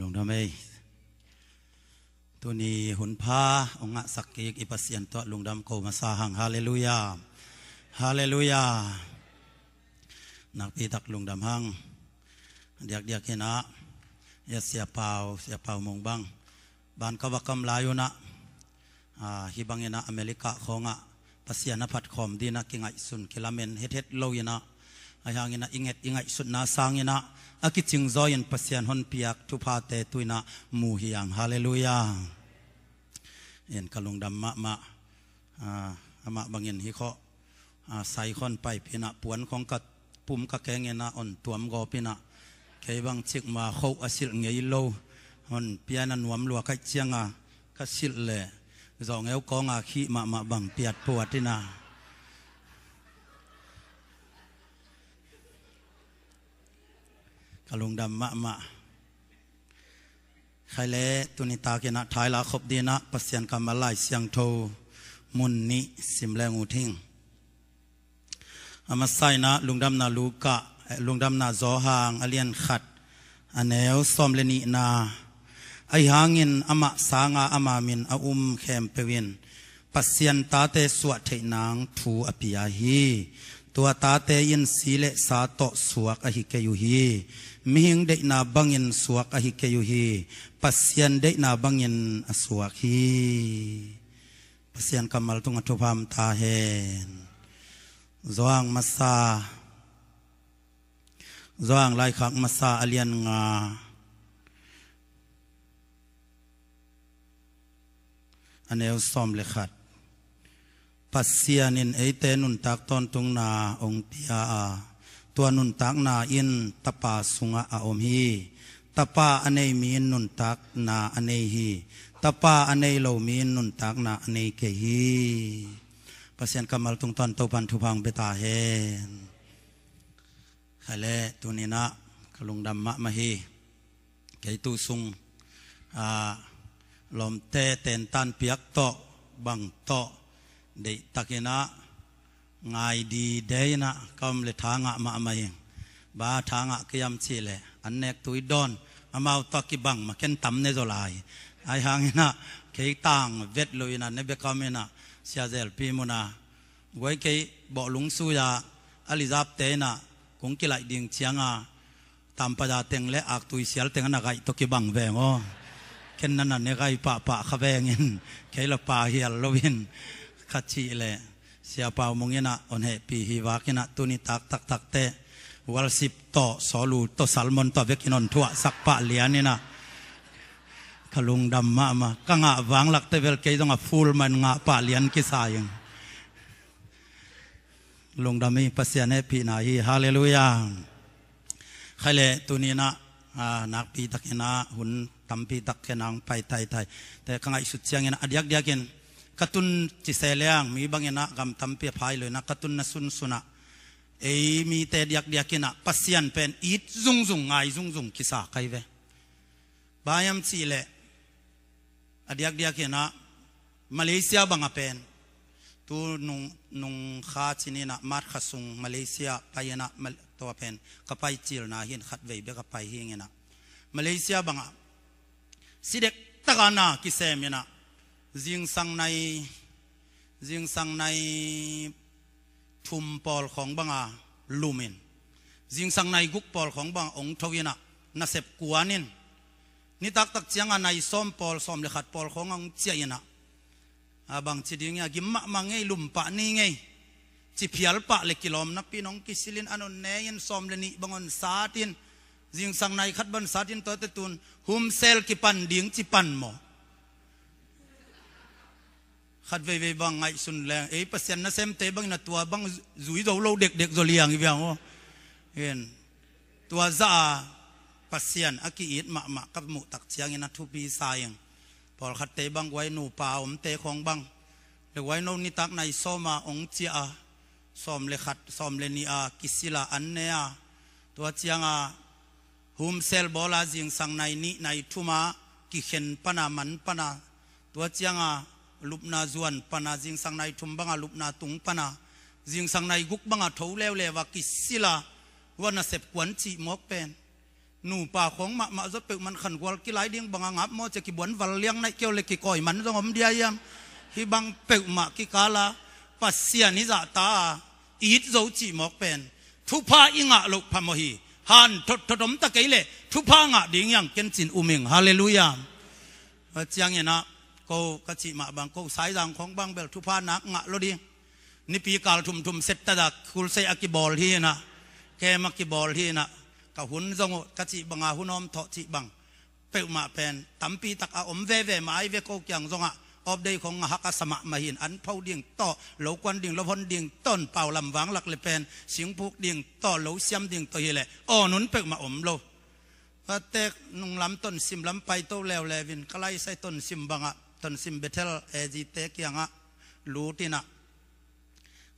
ลงทำไมตัวนี้หุนพาองค์สักกิกอิปัสยันตัวลงดำโกมาสาหังฮาเลลูยาฮาเลลูยานักปีตักลงดำหังเดียกเห็นนะยาเสียเปล่ามงบังบ้านกวักกำลายุนะฮิบังเนะอเมริกาของปัสยานพัดคอมดีนะกิงไอสุนกิลาเมนเฮ็ดโลยนะอายังนะอิงไอสุนนาสังนะอากิจิงจอยนปัสยานฮอนเปียกทุพาเตตุยนะมูฮิยังฮาเลลูยาเห็นกะลงดำมะบางเงินฮิเคาใส่คนไปพินะปวนของกัดปุ่มกะแกงเงินอ่อนตัวมกอพินะเคยบางชิกมาเขาอสิลเงียโลมันเปียนันวมลัวกัดเชียงกัดสิลเลยจองเอวกองขี้มาบังเปียดปวดที่น่ะกะลงดำมะใครเล่ตุนิตาเกนะท้ายละขบดีนะปัสยันกรรมลายเสียงโทมุนนิสิมแรงอุทิงอามาไซนะลุงดำนาลูกะลุงดำนาจอหางอเลียนขัดอันเอวซอมเลนีนาไอหางินอามาสางาอามามินอาแคมเปวินปัสยันตาเตสวดเทนางทูอภิยาฮีตัวตาเตยินสีเลสาโตสวกอหิเกยุฮีมิหิงเดนาบังยินสวกอหิเกยุฮีปัสยันเดนาบังยินสวกฮีปัสยันกำมัลตุงอัตุพามตาเฮนจวงมาซาจวงไลขักมาซาอเลียนงาอันเอวซอมเลขัดปัสยานินเอเตนุนตักตอนตรงนาองเปียตัวนุนตักนาอินตปาสุงะอมฮีตปาอเนมีนุนตักนาอเนฮีตปาอเนโลมีนุนตักนาอเนเกฮีปัสยันกำมัลตรงตอนโตปันทุพังเบตาเฮนขะเลตัวนี้นะขลุงดำมะมะฮีเกยตูซุงลมเตเตนตันเปียกโตบังโตเดตักนะไงดีเดยนะกำเลทางะมามาเองบาทางะขยำชีเลอันเนกตุยดอนอามาตอกิบังมาเข็นตำเนโซลายไอหางนะเคยต่างเวทลุยนะเนเบคามินะเสียเซลปีมุนะไว้เคยบอกลุงสุยาอลิซาเตนะคงกิไลดิ่งเชียงตามปะจาเต็งและอักตุยเสียลเต็งนักไอตอกิบังเวงอเข็นนั่นเนกไอปะขะเวงินเคยละปาเฮียลโลวินขัดชีเลเสียเปล่ามงเงินะอนเหปีฮิวากินะตุนิตักเตวัลสิบต่อสอลูต่อสัลมอนต่อเวกินอนทั่วสักปะเลียนี่นะขลุงดำมากังะวางหลักเตเวลเกยต้องฟูลมันงะปะเลียนกิสายังลงดำมีปัสยาเนปีนาฮีฮาเลลูยาใครเลตุนีนะนักปีตักเนะหุ่นตำปีตักเนางไปไทยแต่กังะสุดเชียงเนะอดียกเนกตุนจิเสลียงมีบางอย่างกำทำเปียพายเลยนะกตุนนสุนะมีแต่เดียกนะปัสยันเป็นอีดซุงไงซุงกิสาใครเวบายามสีเลอดียกนะมาเลเซียบางเป็นตูนุงข้าชินีนะมาร์คสุงมาเลเซียไปนะตัวเป็นก็ไปจิลนะเห็นขัดเวเบก็ไปเฮงนะมาเลเซียบางสิเด็กตะการนะกิเซมนะจิงสังในทุมปอลของบังลูมินจิงสังในกุกปอลของบังองทวีนะนาเสพกวานินนี่ตักเจียงในซ้อมปอลซ้อมเลขัดปอลขององเจียนะบางทีดิ้งกิมมะมังไงลุมปะนี่ไงจิพิลปะเลกิลอมนับพี่น้องกิสิลินอันนเนยนซ้อมเลนี่บังอนสาตินจิงสังในขัดบันสาตินตัวเตตุนหุมเซลกิปันดิ้งจิปันโมขัดเวบางไงสุนแรงปัสยันนั่นเซมเตบังนัตัวบังจุยโจโลเด็กโจเลียงอีกอย่างเห็นตัวซาปัสยันอากิอิดมากับมุตักเชียงนัทุปีสายงพอขัดเตบังไว้หนูป่าอมเตของบังหรือไว้โนนิตักในซ้อมาองเจียซ้อมเลขัดซ้อมเลนีอากิสิลาอันเนียตัวเชียงหุมเซลบอลาจิงสังในนี้ในทุมากิเข็นปนามันปนาตัวเชียงลุบนาจวนปนาจิงสังในทุมบังลุบนาตุงปนาจิงสังในกุกบังทาวเลวว่ากิสิลาวันเสพกวนจีมกเป็น หนูป่าของมาจะเป็นมันขันกวลกี่หลายเดียงบางงับมอจะกี่บวนวัลเลี้ยงในเกี่ยวเล็กกี่ก่อยมันต้องอมเดียยามที่บางเป็กมากี่กาลาปัสเซียนิจตาอีดโจจีหมอกเป็นทุพาอิงะลุกพามหีฮันทดมตะเกยเลทุพางะดิ่งยังเกินจินอุมิงฮาเลลูยาเจียงเนี่ยนะก็กะจิมาบางก็สายดังของบางเบลทุพานักงะโลดีนี่ปีกาลทุมเซตตะดักคุลเซอกิบอลที่นะแกมักกิบอลที่นะกะหุ่นจงกะจิบังอาหุ่นอมทอจิบังเปิดมาเป็นตั้มปีตักอมเวมาไอเวโกเกียงจงอ่ะอบได้ของฮักสมะมาหินอันเผาดิ่งต่อเหลวควันดิ่งละพนดิ่งต้นเป่าลำวางหลักเลยเป็นเสียงพุกดิ่งต่อเหลวเสียมดิ่งตัวเฮเลยอ๋อนุนเปิดมาอมโลเตกนุ่งลำต้นซิมลำไปโตแล้วเลวินก็ไล่ใส่ต้นซิมบังอ่ะต้นซิมเบเทลเอจิเตกยังอ่ะรู้ที่น่ะ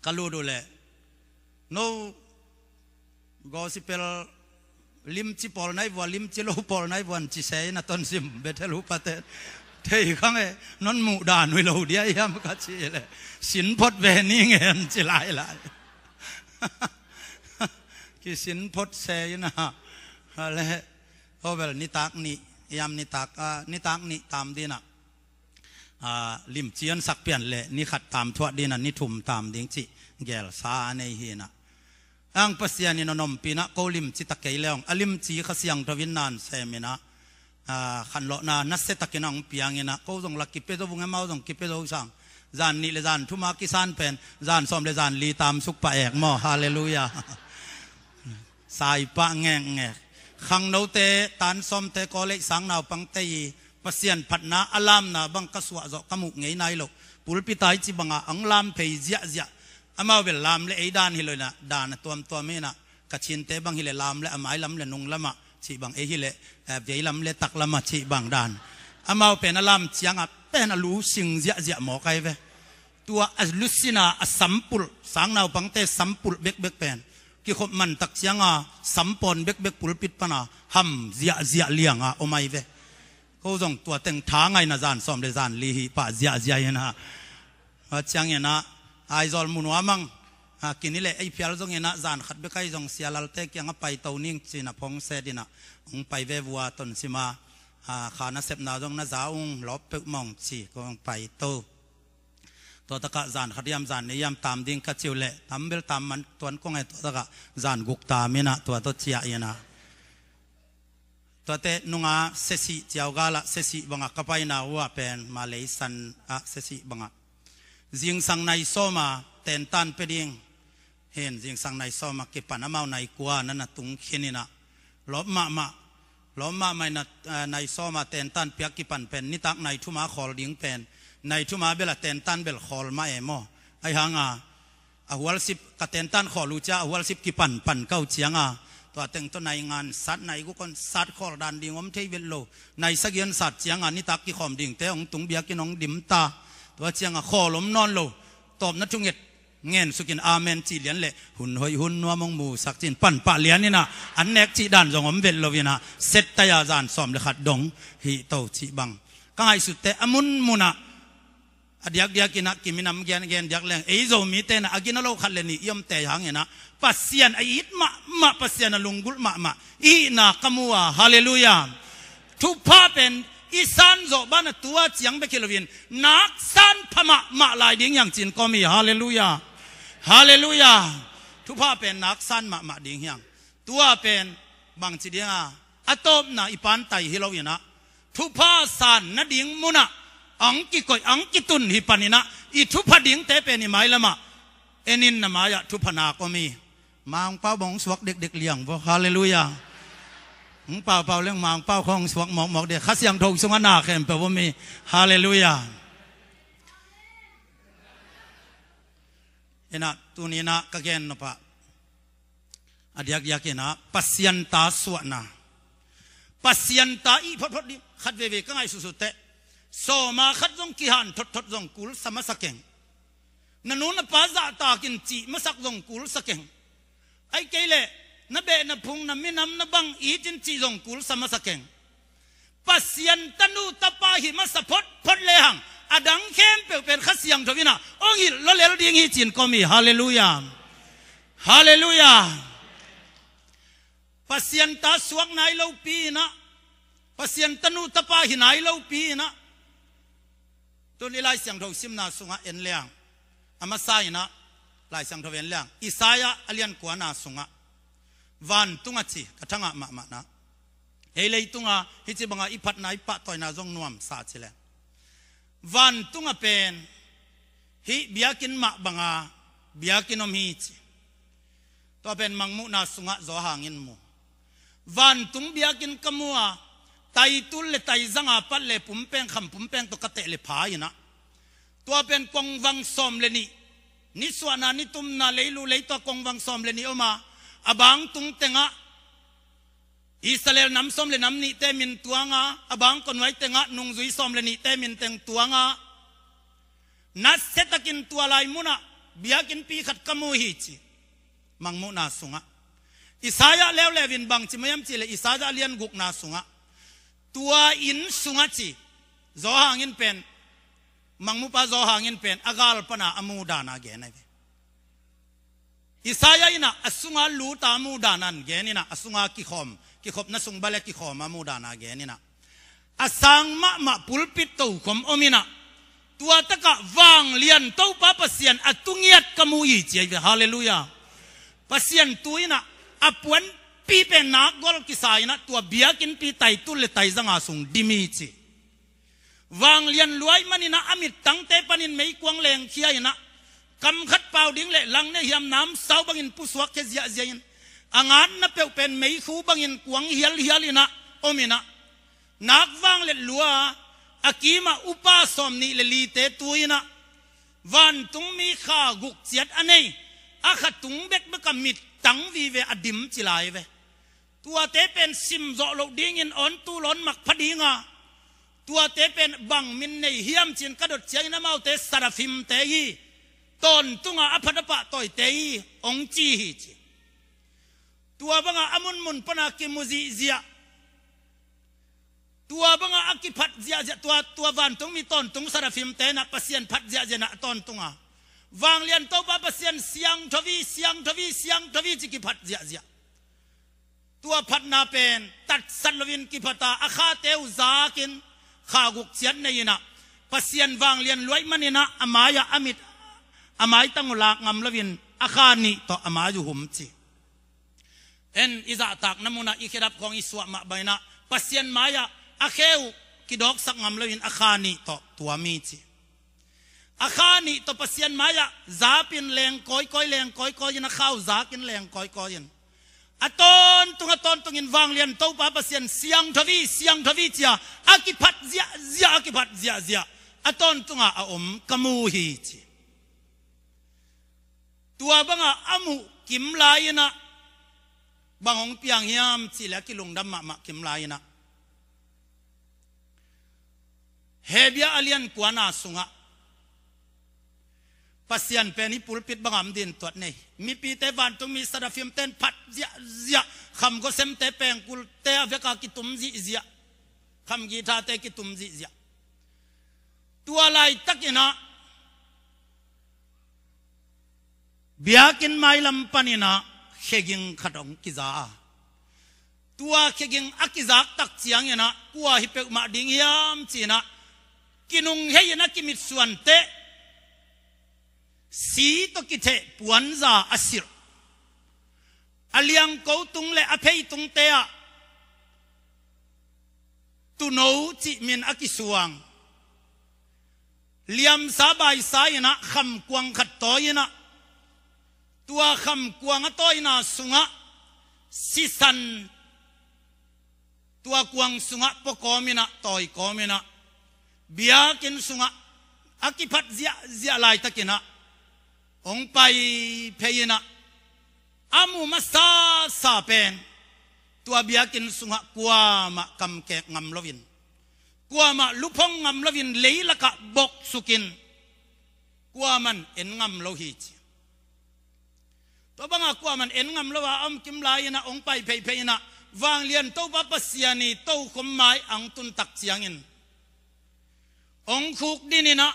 ก็รู้ดูเลยโนกอสิเปลลิมจิปอลไนวันลิมจิโลปอลไนวันจิเซนะต้นซิมเบเทลูปะเตเที่ยงนนมุดานวิโลเดียยามกัจจิเลยสินพดเวนี่เงินจิไลไลกิสินพดเซยนะอะไรโอเวลนิตักนี่ยามนิตักนี่ตามดีนะลิมเจียนสักเปลี่ยนเลยนี่ขัดตามทวดดีนะนี่ทุ่มตามดิ้งจิเกลซาในฮีนะอังปัสยานินนมปีนะโกลิมจิตะเกยเลงอลิมจีขเสียงทวินนานเซมินะขันโลนานัสเซตักนังปียงนะเขาส่งลักกิเปโตบุงเงาส่งกิเปโตสังจานนี่เลจานทุมากิสานเป็นจานสอมเลจานลีตามสุกปะเอกมอฮาเลลูยาสายปะแงงขังโนเตตันสอมเตโกเลสังนาวปังเตยปัสยันพัดนาอลามนาบังกสวะจกมุกเงยนายโลปุลปิตายจิบังอังลามเพยเจียอามาเวลลามเลไอดานฮิโลนะดานตัวเมนะกัชินเตบังฮิเลลามเลอามายลามเลนุงละมะชีบังเอฮิเลเวียลามเลตักละมะชีบังดานอามาเป็นอลามเชียงอ่ะเป็นอลูสิงเจียหมอไกเวตัวอัลุสินาอัสัมปุลสังนาวปังเตสัมปุลเบกเป็นกิขบมันตักเชียงอ่ะสัมปนเบกปุลปิดปนาฮัมเจียเลียงอ่ะโอไมเวเขาส่งตัวเต็งทางไงนะจานสอมเลจานลีฮิปะเจียนะเชียงเนี่ยนะไอจอลมุนวามังกินนี่แหละไอเพียรจงเงินจานขัดเบกไอจงเสียลเตกยังไปเตานิ่งจีน่ะพงเสดินะองไปเววัวต้นสิมาขานาเสพนาจงนาจาองลบเปกมองจีก็ไปโตตัวตะกะจานขัดยามจานในยามตามดิ่งกัจจิวเละตามเบลตามมันตัวนั้นก็ไงตัวตะกะจานกุกตามินะตัวตัวเจียยนะตัวเตนุงาเสสีเจียวกาละเสสีบังกะไปนาวัวเป็นมาเลสันเสสีบังจิงสังในโซมาเต็นตันเปดิงเห็นจิงสังในโซมาเก็บปันน้ำเมาในกัวนั่นน่ะตุงเขนินะล้อมมาไม่น่ะในโซมาเต็นตันเปียกกิปันเป็นนิตักในทุมาขอลดิ้งเป็นในทุมาเบลเต็นตันเบลขอลมาเอโมไอหางหัวสิบกเต็นตันขอลูจ้าหัวสิบกิปันเก้าเชียงตัวเต็งตัวในงานสัตว์ในกุคนสัตว์ขอดันดิ่งอมเทวิลโลในสักยันสัตว์เชียงนิตักกิขอมดิ่งเตองตุงเบียกิน้องดิมตาตัวเชียงขอลมนอนโลตอบนัดจุงเอ็ดเงินสุกินอาเมนจีเลียนเละหุ่นหอยหุ่นนัวมงมูสักจินปั่นปะเลียนนี่นะอันเนกจีดันจงอมเวลโลวินะเซตตยาจานสอมเลขัดดงฮีโตจีบังก็ให้สุดแต่อมุนมุนะอดียกกินะกิมินำเกียนยักแรงไอโจมีเตนะอากินาโลขัดเลนี่ยมแต่หางเงนะปัสยันไออิดมาปัสยันลุงกุลมาอีนาคมัวฮาเลลูยาทุกภาพเป็นอีสานโจบ้านตัวเจียงเบคิลวินนักสันพมาลายดิ้งอย่างจีนก็มีฮาเลลูยาฮาเลลูยาทุกภาพเป็นนักสันมาดิ้งอย่างตัวเป็นบางจีเดียอะตบนะอีปันไตฮิโลวินะทุกภาสันนัดดิ้งมุนะอังกิกอยอังกิตุนฮิปันินะอีทุกภาดิ้งเตเป็นอีไมละมาเอ็นินนะมายะทุกภนาก็มีมาองเป้าบองสวกเด็กเลี้ยงวะฮาเลลูยาเป่าเรื่องมังเป่าของสวกหมอกเด็กขัดเสียงทงสงนาเข้มแปลว่ามีฮาเลลูยาเอ็นะตัวนี้นะก็แกนนะปะอดียากนะปัสยันตาสวนาปัสยันตาอีพอดดิขัดเวก็ไงสุดเตะโซมาขัดจงกิหันทดจงกุลสมัสเก่งนั่นนู้นป้าจ่าตากินจีมาสักจงกุลสเก่งไอ้เกลนเบนพุงนมินำนบังอีจินจีจงกุลสมัสเก่งปัสยันตนูตปาหิมัสพดเลหังอดังเข้มเป็นขัดเสียงทวินะองค์ละเลวดิ้งอีจินก็มีฮาเลลูยาฮาเลลูยาป pasien ta suak nai lo pi na pasien tanu tapa hinai lo pi na tu ni lai siang tho sim na sunga en liang ama sai na lai siang tho en liang Isaya alian kwa na sunga van tunga chi kathanga ma na ei lei tunga hi chi banga ipat na ipa toy na jong nuam sa chile van tunga pen hi biakin ma banga biakin om hi chi to pen mangmu na sunga zo hangin mu van tung biakin kamua tai tul le tai zanga pat le pumpeng kham pumpeng to kate le phai na to pen kongwang som le ni swana ni tum na leilu leito kongwang som le ni oma abang tung tenga Israel nam som le nam ni te min tuanga abang konwai tenga nung zui som le ni te min teng tuanga na setakin tualai muna biakin pi khat kamu hi chi mangmu na sunga Isaya lew levin bang chi mayam chi le Isaya lian guk na sunga tua in sunga chi zo hangin pen mangmu pa zo hangin pen agal pana amu dana ge na Isaya ina asunga lu ta mu danan ge ni na asunga ki khop na sung bale ki khom amu dana ge ni na asang ma pulpit to khom omina tua taka wang lian to pa pasien atungiat kamu yi chi hallelujah pasien tuina apuan pi pe na gol kisai na tua biakin pi tai tul le tai zanga sung dimi chi wang lian luai manina amit tang te panin mei kwang leng khiai na kam khat pau ding le lang ne hiam nam sau bangin puswak ke zia ziain angan na pe pen mei khu bangin kwang hial ina omina nak wang le lua akima upa somni le li te tuina van tung mi kha guk chiat anei akhatung bek bekamit tang vi ve adim chilai ve tua te pen sim zo lo ding in on tu lon mak phadinga tua te pen bang min nei hiam chin kadot chiang na mau te sarafim te hi ton tunga aphadapa toy te hi ong chi hi chi tua banga amun mun pana ki muzi zia tua banga akiphat zia tua van tung mi ton tung sarafim te na pasien phat zia na ton tunga wang lian to pa pasien siang thawi chi ki phat zia tua phat na pen tat salwin ki phata akha teu zakin khaguk chian nei na pasien wang lian loi manina amaya amit amai tangulak ngam lawin akha ni to amayu hum chi en iza tak namuna ikirap kong iswa ma baina pasien maya akheu kidok sak ngam lawin akha ni to tuami chi akhani to pasien maya zapin leng koi leng koi na khau zakin leng koi aton tungin wang lian to pa pasien siang thawi chia akiphat zia aton tunga a om kamu hi chi tua banga amu kim laina bangong piang hiam chi la ki lungdam ma kim laina hebia alian kwana sunga pasien peni pulpit bangam din tot nei mi pi te van tu mi sarafim ten phat zia kham go sem te peng kul te aveka ki tum zia kham gi tha te ki tum zia tua lai takina biakin mailam panina kheging khadong kiza tua kheging akizak tak chiang ena kuwa hi pe ma ding yam china kinung heyena kimit suan te si to kithe puanza asir aliang ko tung le aphei tung te a tu no chi min akisuang liam sabai saina kham kwang khat toina tua kham kwang toina sunga sisan tua kwang sunga pokomina toy komina biakin sunga akiphat zia lai takina ong pai peyina amu masa sa pen tua biakin sunga kuama kam ke ngam lovin kuama lupong ngam lovin leilaka bok sukin kuaman en ngam lohi to banga kuaman en ngam lowa am kim laina ong pai peyina wang lian to ba pasiani to khom mai ang tun tak chiangin ong khuk dinina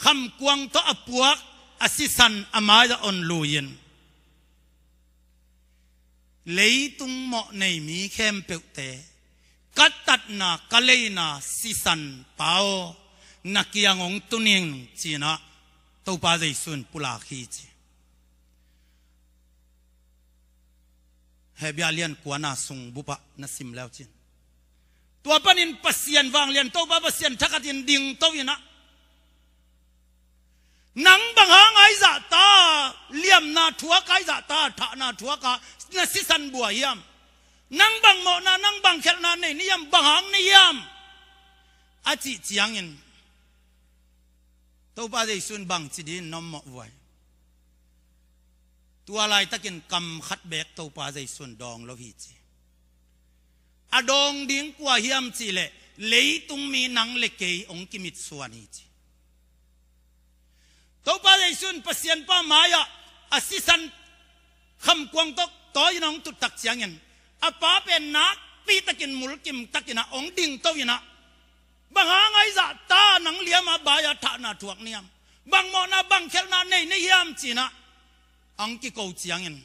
kham kwang to apuak asisan amaya on luyin lấy tung mọ này mi khem bẹo té cắt tắt na cắt lấy na si san bao na kia ngong tuning chỉ na tàu ba dây xuân pula khi chỉ hệ bia liên quan na sung bupa na sim leo chín tua panin pasien vang liên tàu ba pasien thakatin ding tàu ina nang bang hang ai za ta liam na thua kai za ta tha na thua ka na si san bua yam nang bang mo na nang bang khel na nei ni yam bang hang ni yam a chi chiang in tàu ba dây xuân bang chỉ đi nom mo voi tua lai takin kam khat bek tàu ba dây xuân dong lo hi chi a dong ding kwa hiam chi le lấy tung mi nang le ke ong kimit suan hi chi tàu ba dây xuân pasien pa maya assistant kham quang tok toy nong tu tak chiang in a pa pen na pi takin mul kim takina ong ding to ina bang hangai za ta nang liam a ba ya tha na thuak niam bang mo na bang khel na nei nei hiam chi na ang ki ko chiang in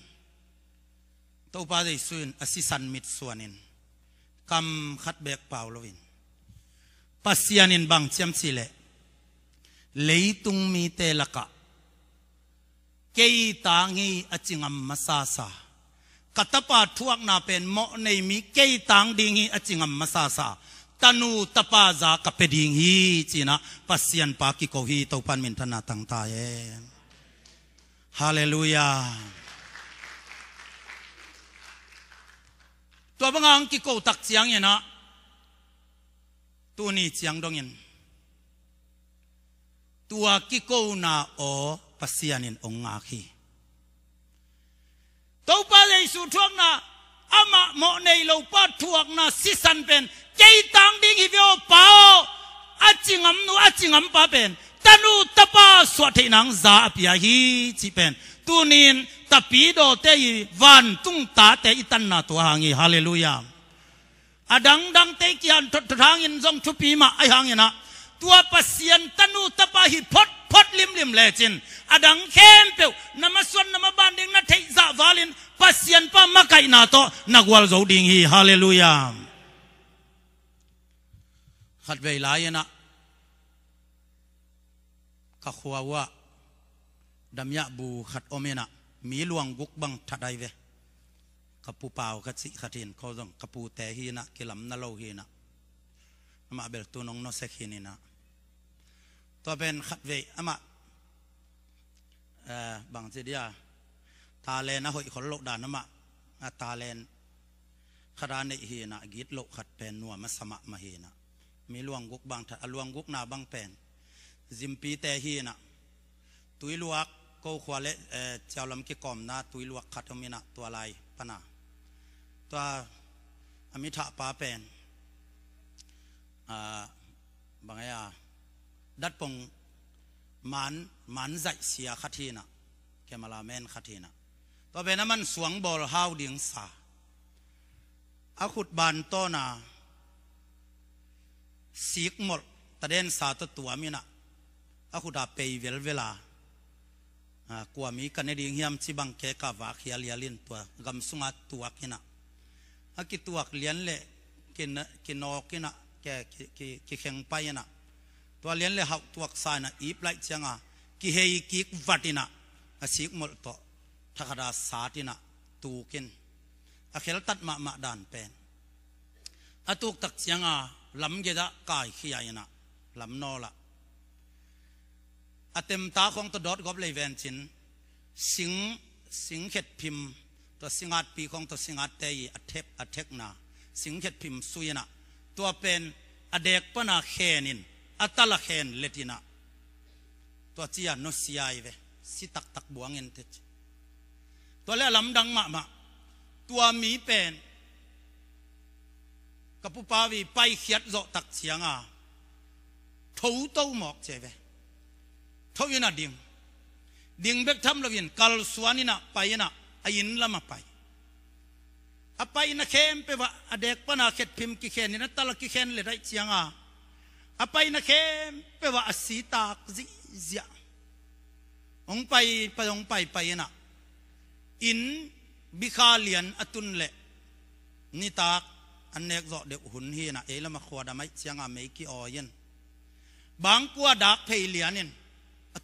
tàu ba dây xuân assistant mit suanin kam khat bek pau lovin pasianin bang chiam chi le lấy tung mi te laka kei tangi achingam masasa katapa thuak na pen mo nei mi kei tang dingi achingam masasa tanu tapa za kapeding hi china pasian pa ki ko hi to pan min thana tang ta ye hallelujah to bangang ki ko tak chiang ena tu ni chiang dong in tua ki ko na o pasianin ong nga khi tàu pa dây su thuak na ama mo nei lo pa thuak na si san pen kei tang ding hi veo pao achingam pa pen tanu tapa swathe nang za apia hi chi pen tunin tapi do te van tung ta te itan na to hangi hallelujah adang dang te kian thot thangin jong thupi ma ai hangina tua pasien tanu tapa hi pot lim le chin adang khem pe namaswan namabanding na thei za valin pasien pa makai na to nagwal zo ding hi hallelujah khat vei lai na ka khwa damya bu khat omena mi luang guk bang thadai ve kapu pau khat si khatin ko jong kapu te hi na kilam na lo hi na ama bel tu nong no se khinina to ben khat ve ama bang che dia ta le na hoi khol lo dan ama ta len khara nei hi na git lo khat pen nuwa ma sama ma hi na mi luang guk bang tha luang guk na bang pen zimpi te hi na tui luak ko khwale chawlam ki kom na tui luak khat omina to lai pana to ami tha pa pen bangaya dat pong man zai sia khathina kemala men khathina to bena man suang bol how ding sa a khut ban to na sik mol taden sa to tua mina a khuda pei vel vela kwa mi kan ding hiam chi bang ke ka wa khial yalin to gam sunga tua kina a ki tuak lian le kin no kina ki kheng pai na to lian le hau tuak sa na ip lai changa ki hei ki vatina a sik mol to thakada satina tu kin a khel tat ma dan pen atuk tak changa lam ge da kai khiaina lam no la atem ta khong to dot gob le ven chin sing khet phim to singat pi khong to singat te athek na sing khet phim suina to pen adek pana khenin atala khen letina to chia no siai ve si tak buangin te to le lam dang ma tua mi pen kapu pawi pai khiat zo tak chianga thou to mok cheve thou ina ding bek tham lovin kal suanina paina ain lama pai apai na khem pe wa adek pana khet phim ki khen ni na tal ki khen le dai chianga apai na khem pe wa asita zia ong pai na in บิคาเลียนอตุนเละนิตากอันเนกโจเดหุนฮีนะละมาขวดไม่เชียงอเมริกีออยันบางกัวดักเพยเลียนิน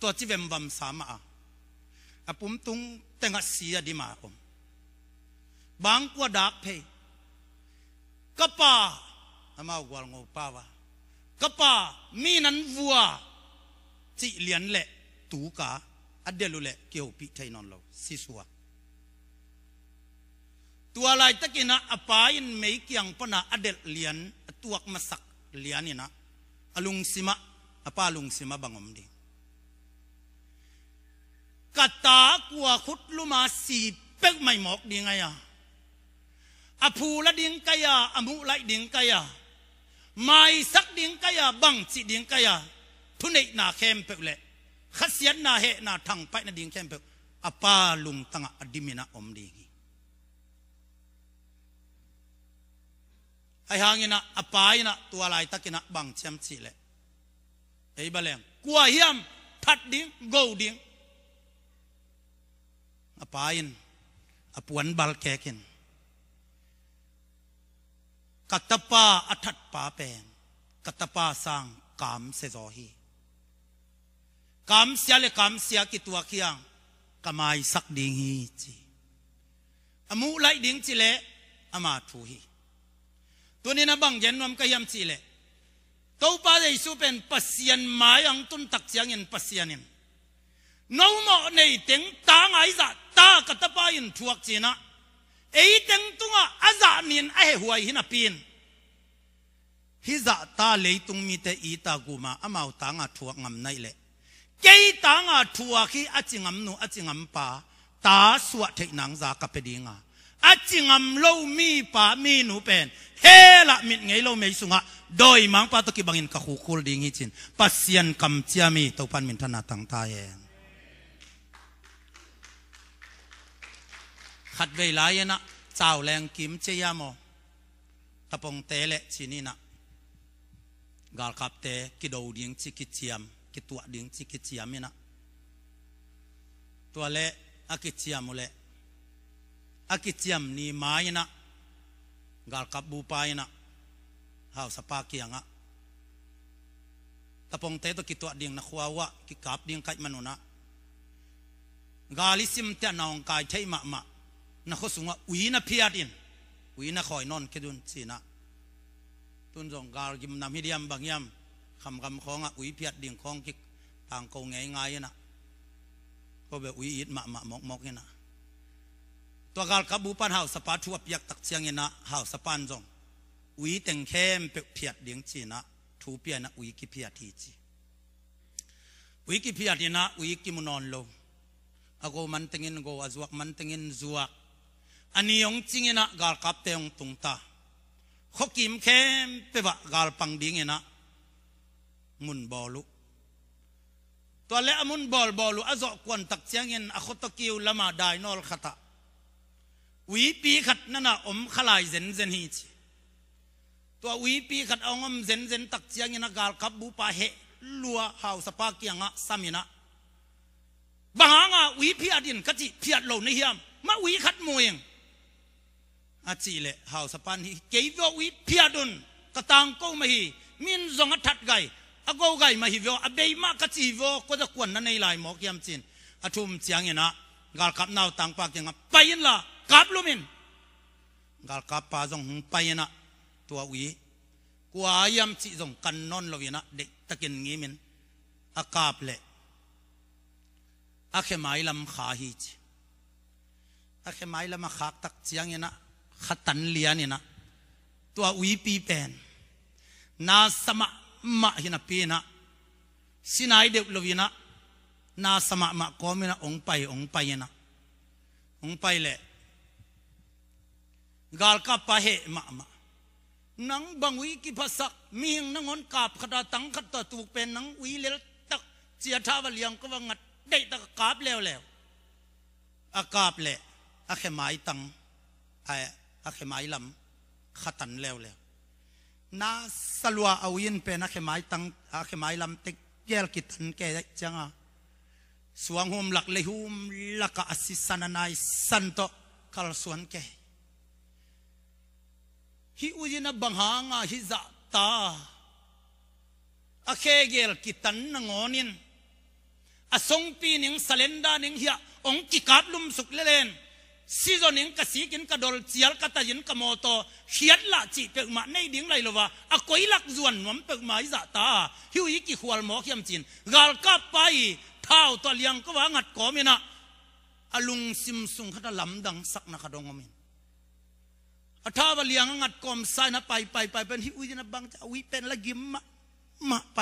ตัวจีเวมบัมสามอาปุ่มตุงเตงเสียดีมาผมบางกัวดักเพยกป้าอามากวลงป้าวะกป้ามีนันวัวจีเลียนเละตูกาอเดลุเละเกี่ยวปีไทยนอนเราสิสัวตัวอะไรตะกินะอปายินไม่เกี่ยงปนะอเดลเลียนตัวกมาสักเลียนนี่นะอลุงสิมะอปาลุงสิมะบังอมดีกตากัวขุดลุมาสีเป็กไม่หมอกดีไงอ่ะอภูละดิงกายาอมุไลดิงกายาไม่สักดิงกายาบังสิดิงกายาทุนเอกนาเข้มเป็กเละขัดเสียนนาเหนาทางไปนาดิงเข้มเป็กอปาลุงตั้งอดิมินะอมดีไอ้หางินะอปายนะตัวอะไรตะกินะบังเชมชีเลยไอ้บาเลงกัวเฮียมทัดดิ้งโกดิ้งอปายินอปวนบาลแกกินกัตปาอัฐปาเป็นกัตปาสังกามเสจอฮีกามเสียเลยกามเสียกิตัวเคียงกามายสักดิ้งฮีจีอมูไลดิ้งจีเลอามาทูฮีตัวนี้นะบังเย็นวมก็ยำจีเลยตัวป้าได้สู้เป็นปัสยันมายังตุนตักเสียงเงินปัสยันน้องหมอในเต็งตางไอ้จ่าตากตป้ายินทวกจีนะไอ้เต็งตุงอ่ะอาจ่านินไอ้หัวหินปีนฮิจ่าตาเลยตุงมีแต่อีตากูมาอามาตางอ่ะทวกงำในเลยเกยตางอ่ะทวกที่อาจิงงำนูอาจิงงำป้าตาสวดเทนังจากกับเป็ดิงอ่ะอาจิงงำโลมีป้ามีหนูเป็นเฮละมิดไงเราไม่สุงะโดยมังปาตกิบังอินกะคูคูลดิ้งฮิจินปัสยันคำเจียมีตัวพันมินธนาตังตายขัดเวลาเยนะเจ้าแรงกิมเจียมอตะปงเตเลชินีนะกาลขับเตกิดดิ้งจิกิเจียมกิตัวดิ้งจิกิเจียมินะตัวเละอากิเจียมุเละอากิเจียมนี่มาเยนะกาลกับบูปายนะหาวสปาเกียงะตะปงเตตกิตัวดิ่งนักขวาวะกิกับดิ่งไก่มนุนะกาลิซิมเตนองกายใช้มะมะนักสุงะอุยนะพิอาดินอุยนะคอยนอนคิดุนสีนะตุนจงกาลกิมนำฮิดียมบางยามคำของอุยพิอาดิ่งของกิทางเกาไงนะก็แบบอุยอิดมะมอกนะตัวกาลกับบูปันหาวสปาทัวเปียกตักเชียงเงินนะหาวสปานจงอุยเต็งเข้มเปียดเดียงจีนะทูเปียนะอุยกิเปียทีจีอุยกิเปียดีนะอุยกิมุนอนโลอากูมันเต็งินโกอาจวกมันเต็งินจวกอันนี้ยงจริงนะกาลกับเตงตุงตาขกิมเข้มเปบะกาลปังดิ้งนะมุนบอลุตัวเละมุนบอลุอาจวกวนตักเชียงเงินอาคตกิวละมาได้นอลขตาวิปีขัดนั่นน่ะขลายเซนฮีจีตัววิปีขัดเอางมเซนตักเจียงนักกาลขับบูปาเฮลัวหาวสปาเกียงะสามินะบางอ่ะวิพีอดินกจิเพียดเหล่านี้เฮียมมาวิขัดมวยอาจีเละหาวสปานฮีเกี่ยววิพีอดุนกระตังก็มาฮีมินจงทัดไกอโกไกมาฮีวิวอเบยมากจิวิวก็จะกวนนั่นในลายหมอกยามจีนอาทุ่มเจียงนะกาลขับนาวตังปากยังไปยินละกับลุมินกาลกับปาจงไปนะตัววีกัวยามจิจงกันนอนลวินะเด็กตะกินงี้มินอากาบเละอาเขมายลำขาฮีจอาเขมายลำมาขากตักเจียงนะขัดตันเลียนี่นะตัววีปีเป็นนาสมะมะหินะปีนะสินายเด็กลวินะนาสมะมะก็มินะองไปนะองไปเละกาลกับปะเหมะนังบังวิกิภาษามีงนังอนกาบขดาตังขัดตัวถูกเป็นนังวิเลตักเจียทาวเลียงก็ว่างัดได้ตะกาบแล้วอากาบเละอาเขมายตังอาเขมายลำขัดันแล้วนาสลัวเอายินเป็นอาเขมายตังอาเขมายลำติกเยลกิตันแกจังสวงหุมหลักเลยหุมหลักอาศิสนานายสันโต คัลส่วนแกฮิอุจินะบังหางาฮิจะตาอเคเกลกิตันนงอนินอสงปีนิงสเลนดานิงเฮียองกิกาบลุมสุกเลนซีโซนิงกสีกินกระดอลเจียลกตายินกโมโตเขียดละจีเปกมาในดิ้งไรลวะอากอยลักจวนนวมเปกมาอิจะตาฮิวยิกิขวลหมอเขียมจินกาลกับไปเท้าตัวเลี้ยงก็ว่างัดกอมินะอลุงซิมซุงขัดลำดังสักนักดงมินถ้าว่าเลี้ยงงัดกอมไซนะไปเป็นฮิวยินะบังจะวิเป็นละกิมมาไป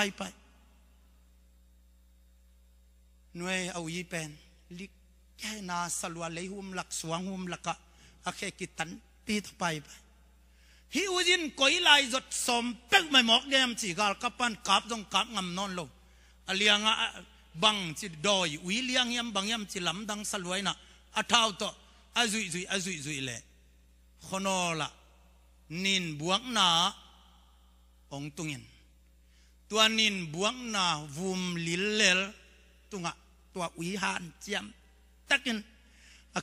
หน่วยเอาวิเป็นลิกแค่นาสลัวเลยหุมหลักสวงหุมหลักอะอาเคกิตันปีต่อไปฮิวจินก้อยลายจดสมเป็กไม่หมอกเกมจีกาลกับปันกับจงกับงำนอนลงเลี้ยงบังจีดอยวิเลี้ยงยำบังยำจีลำดังสลวยนะอาเท้าต่ออาจุยเลยคนนอละนินบวกนาองตุงินตัวนินบวกนาวุมลิลเลลตุงะตัววิหารเจียมตักิน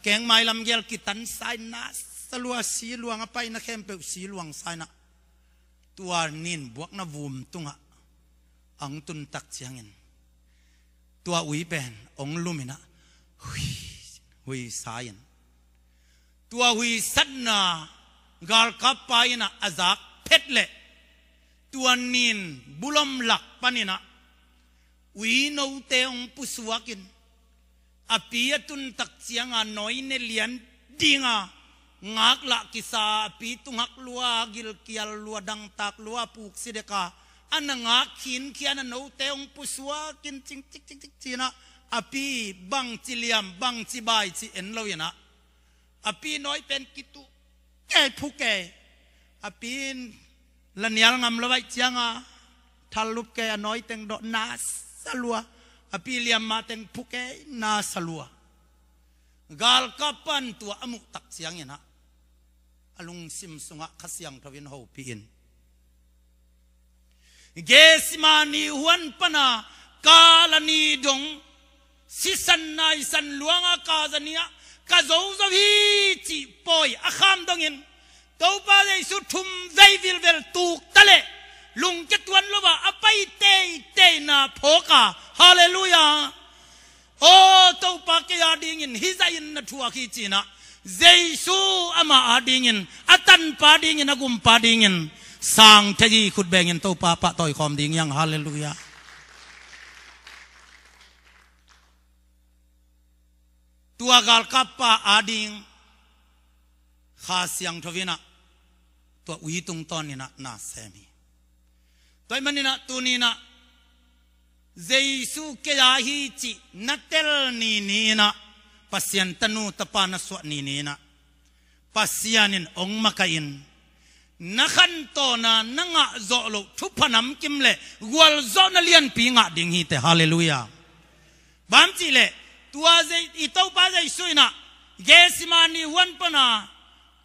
แกงไม้ลำเกลกิตันไซนะสลัวสีลวงไปนะเข้มเปลสีลวงไซนะตัวนินบวกนาวุมตุงะอังตุนตักเจียงเงินตัววิเป็นองลุมินะหุยสายันตัวหุยสัตนากาลกับไปนะอาจักเพชรเล่ตัวนินบุลมหลักปนินะวิโนเตองปุสวากินอภิยตุนตักเสียงน้อยเนเลียนดิงงักละกิสาปีตุงักลัวกิลเกียลลัวดังตักลัวปุกสิเดกาอันงักขินเขียนโนเตองปุสวากินจิงจีนะอภิบังจิเลียมบังจิบายจิเอ็นเลวนะอภิน้อยเป็นกิตุแก่ผู้แก่อภิละเนียลงำละไว้เจียงทาลุบแก่น้อยเต็งดอกนาสลัวอภิเลียมมาเต็งผู้แก่นาสลัวกาลกับปันตัวอมุตักเสียงนะอลุงซิมสุงะขเสียงทวินหูปีนเกสมานีหวนปนากาลนีดงสิสันนายสันหลวงอากาศเนียกาโจซาวีจีปอยอาคามดงเงินตัวป้าได้สุดทุ่มใจวิลเวลตูกทะเลลุงจะตวนลว่าอไปเตนาโพกาฮาเลลูยาโอ้ตัวป้าเกียดิ่งินฮิซายินนัทัวขีจีนะเจสูอามาอาดิ่งินอัตันป้าดิ่งินอากุมป้าดิ่งินสังเทจีขุดแบ่งินตัวป้าปะต่อยคอมดิ่งยังฮาเลลูยาตัวกาลกับป้าอาดิ่งข้าเสียงทวินะตัววิตุงตอนนี้นะนาเซมีตัวมันนี่นะตัวนี้นะเจสุเกียฮิจินัตเตลนี่นะปัสยันตนูตปานสวนี่นะปัสยันินองมาคอินนักขันโตนะนังะโจโลทุพนำกิมเล่กวลโจนเลียนปีงะดิ่งฮิเตฮาเลลูยาบางทีเล่ตัวเจอิตาป้าเจสุนะเกสิมานีวันปนา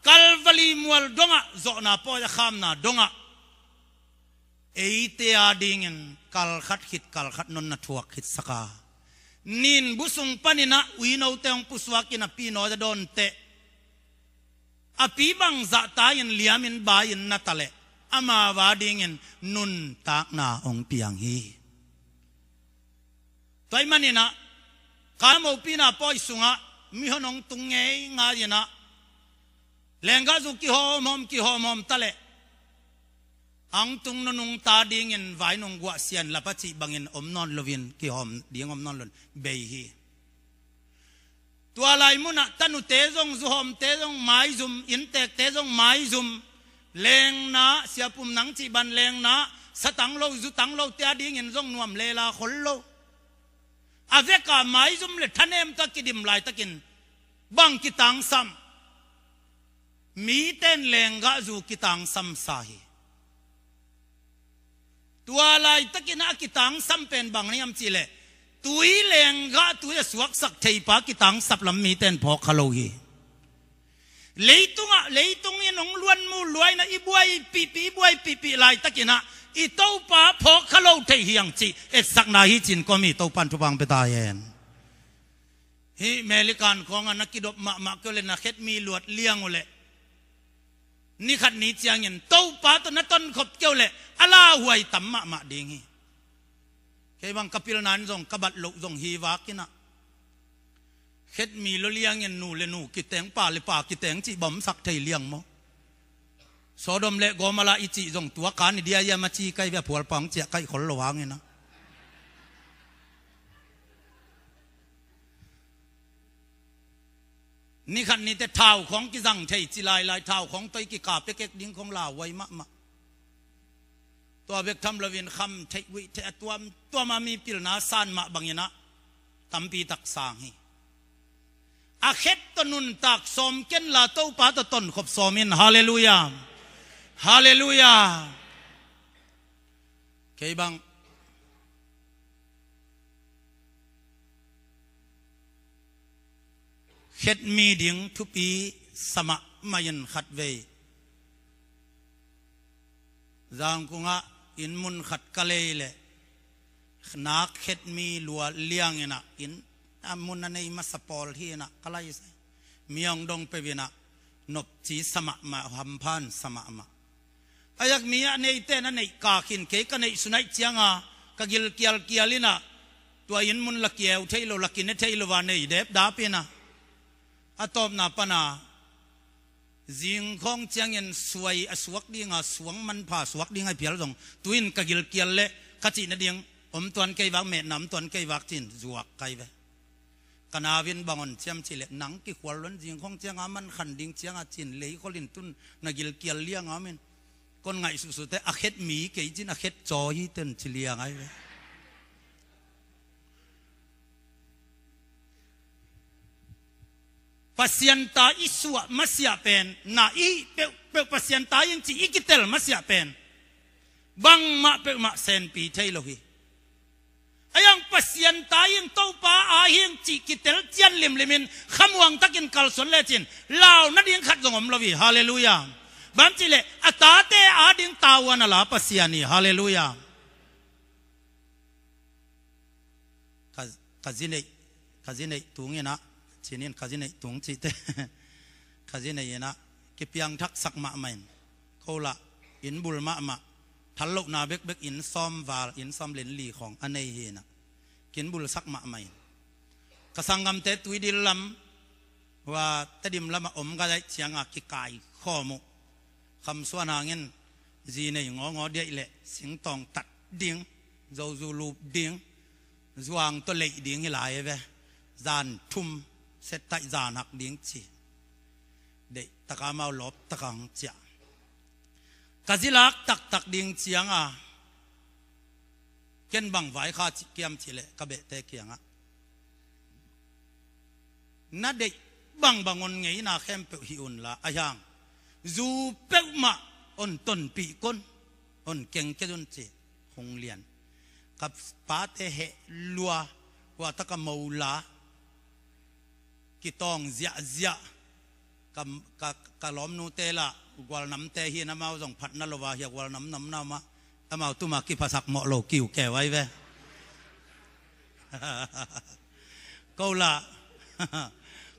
กัลวลีมวลดงะโจนาปอยขามนาดงะเอเตียดิ่งกัลขัดขิดกัลขัดนนนัทวกขิดสกานินบุษงปนินะวินเอาเตงปุสวากินปีโนจะโดนเตะอปีบังจะตายินเลียมินบายินนัตเลอามาวาดิ่งนุนตากนาองเปียงฮีตัวมันนี่นะข้ามเอาปีน่ะปอยสุงะมีหนองตุงเงยงายินะแรงกาจุกิหอมตะเลอังตุงนงตาดิ่งไว้นงกัวเสียนละปัจจิบังอมนอนลวินกิหอมดิ่งอมนอนลนเบยีตัวลายมุนะตันุเตจงจุหอมเตจงไม้จุมอินเตกเตจงไม้จุมแรงนะเสียปุ่มหนังจีบันแรงนะสตังโลจุตังโลเตียดิ่งจงนวมเลลาขลโลอาเวกาไม้จุมเลทันเอ็มตะกิดิมลายตะกินบังกิตังซัมมีเต้นแรงกะจูกิตังซัมสาฮีตัวลายตะกินอากิตังซัมเป็นบังนี่ยมจีเลตุยแรงกะตุยสวกสักเทปากิตังสับลำมีเต้นพอคาโลฮีเลยตุงยันงล้วนมูลวยนะอีบวยปีลายตะกินอะอีเต้าป้าพอคาโลเทียงจีเอ็ดสักนาฮิจินก็มีเต้าปันทุบังเปตาเยน ฮิเมลิกันของนักกิดบมาก็เลยนะเข็ดมีหลวดเลี้ยงเลยนี่ขัดนี้เจียงเงินโตป้าต้นนั้นต้นขบเกี่ยวเลยอาลาหวยตั้มมาดิ่งแค่บางกปิลนันส่งกบัดลุส่งฮีวากินะเข็ดมีเลี้ยงเงินนูเลนูกิแตงป่าเลยป่ากิแตงจีบอมสักไทยเลี้ยงมั้งสอดมเละกอมาลาอิจิส่งตัวการนี่เดียยามาจีไก่แบบผัวปังเจียไก่ขนระวังเงี้ยนะนี่ขันนี้แต่เท้าของกิจังไทยจิลายลายเท้าของตัวกิกาบเต็กดิ้งของลาวไว้มะตัวเบกทำละเวียนคำไทยวิเทตัวมามีปิลนาซานมะบางอย่างนะตั้มปีตักสางให้อาเข็ดตนุนตักสมเก็นลาโตปาตต้นขบสมินฮาเลลูยาฮาเลลูยาเคยบังเข็ดมีดิ่งทุปีสมะมายันขัดเวจางกุงะอินมุนขัดกะเลเลนักเข็ดมีลัวเลี้ยงเนะอินอามุนในมัสปอลที่นะกะไรใส่มีองดงไปเวนะนบจีสมะมาหัมพันสมะมาอายักมีอันในเต้นอันในกาขินเกกันในสุนัยเจียงากะกิลเกียลเกียลินะตัวอินมุนละเกียวเทโลละกินเทโลวานในเด็บดาปีนะอาตบนาปนาจิงคงเจียงเงินสวยสวกดิ้งสวงมันผ่าสวกดิ้งให้เพียรส่งตุยนกะกิลเกียลเละขจินดิ้งตัวนไกวักเม็ดน้ำตัวนไกวักจินจวกไกเวกนาวินบางอนเชียมชิเลหนังกิขวล้นจิงคงเจียงมันขันดิ้งเจียงจินเลยเขาลินตุนนักกิลเกียลเลี้ยงมินคนไงสุดๆแต่อาเข็ดมีเกจินอาเข็ดจอยเต้นชิเลียงไงเวpasyenta iswa masya pen na I pe pasyenta yang ci ikitel masya pen bang ma pe ma sen pi thai lohi ayang pasyenta yang tau pa ahing ci kitel cian lim limin khamwang takin kalson lechin law na ding khat zongom lowi hallelujah bam ci le atate ading tawan ala pasyani hallelujah kazine tunginaชีนินข้าจินไอตุงจีเตข้าจินไอนะกิพยังทักสักมาใหม่เขาละอินบุลมาทัลลุนาเบกอินซอมวาลอินซอมเลนลีของอันในเฮนะกินบุลสักมาใหม่กสังกำเตตุยดิลลัมว่าตดิมละมาอมก็ได้เชียงอากิกายข้อมุคำสวนหาเงินจีในงอเดียเละสิงตองตัดดิ้งโจจูลูดิ้งจวงตัวเล็กดิ้งให้หลายเว้จานทุ่มเสร็จจานหักดิ้งจีเด็กตะกามาลบตะกังเจียกะจิลักตักดิ้งเจียงเก็นบังไว้ข้าเกียมจีเลกะเบะเตเกียงนั่นเด็กบังงไงน่าเข้มเปหิอุนละอายังจูเปกมาอนต้นปีก้นอนเก่งเจดุนจีหงเลียนกับปาเตเหลัวว่าตะกะมูลากิตองเสียกะล้อมนูเตละกวาลน้ำเตฮีน้ำมาส่งผัดนลวาเฮียกวาลน้ำมาน้ำมาตุมากิภาษาหมอโลกิวแก่ไว้เว้ก็ละ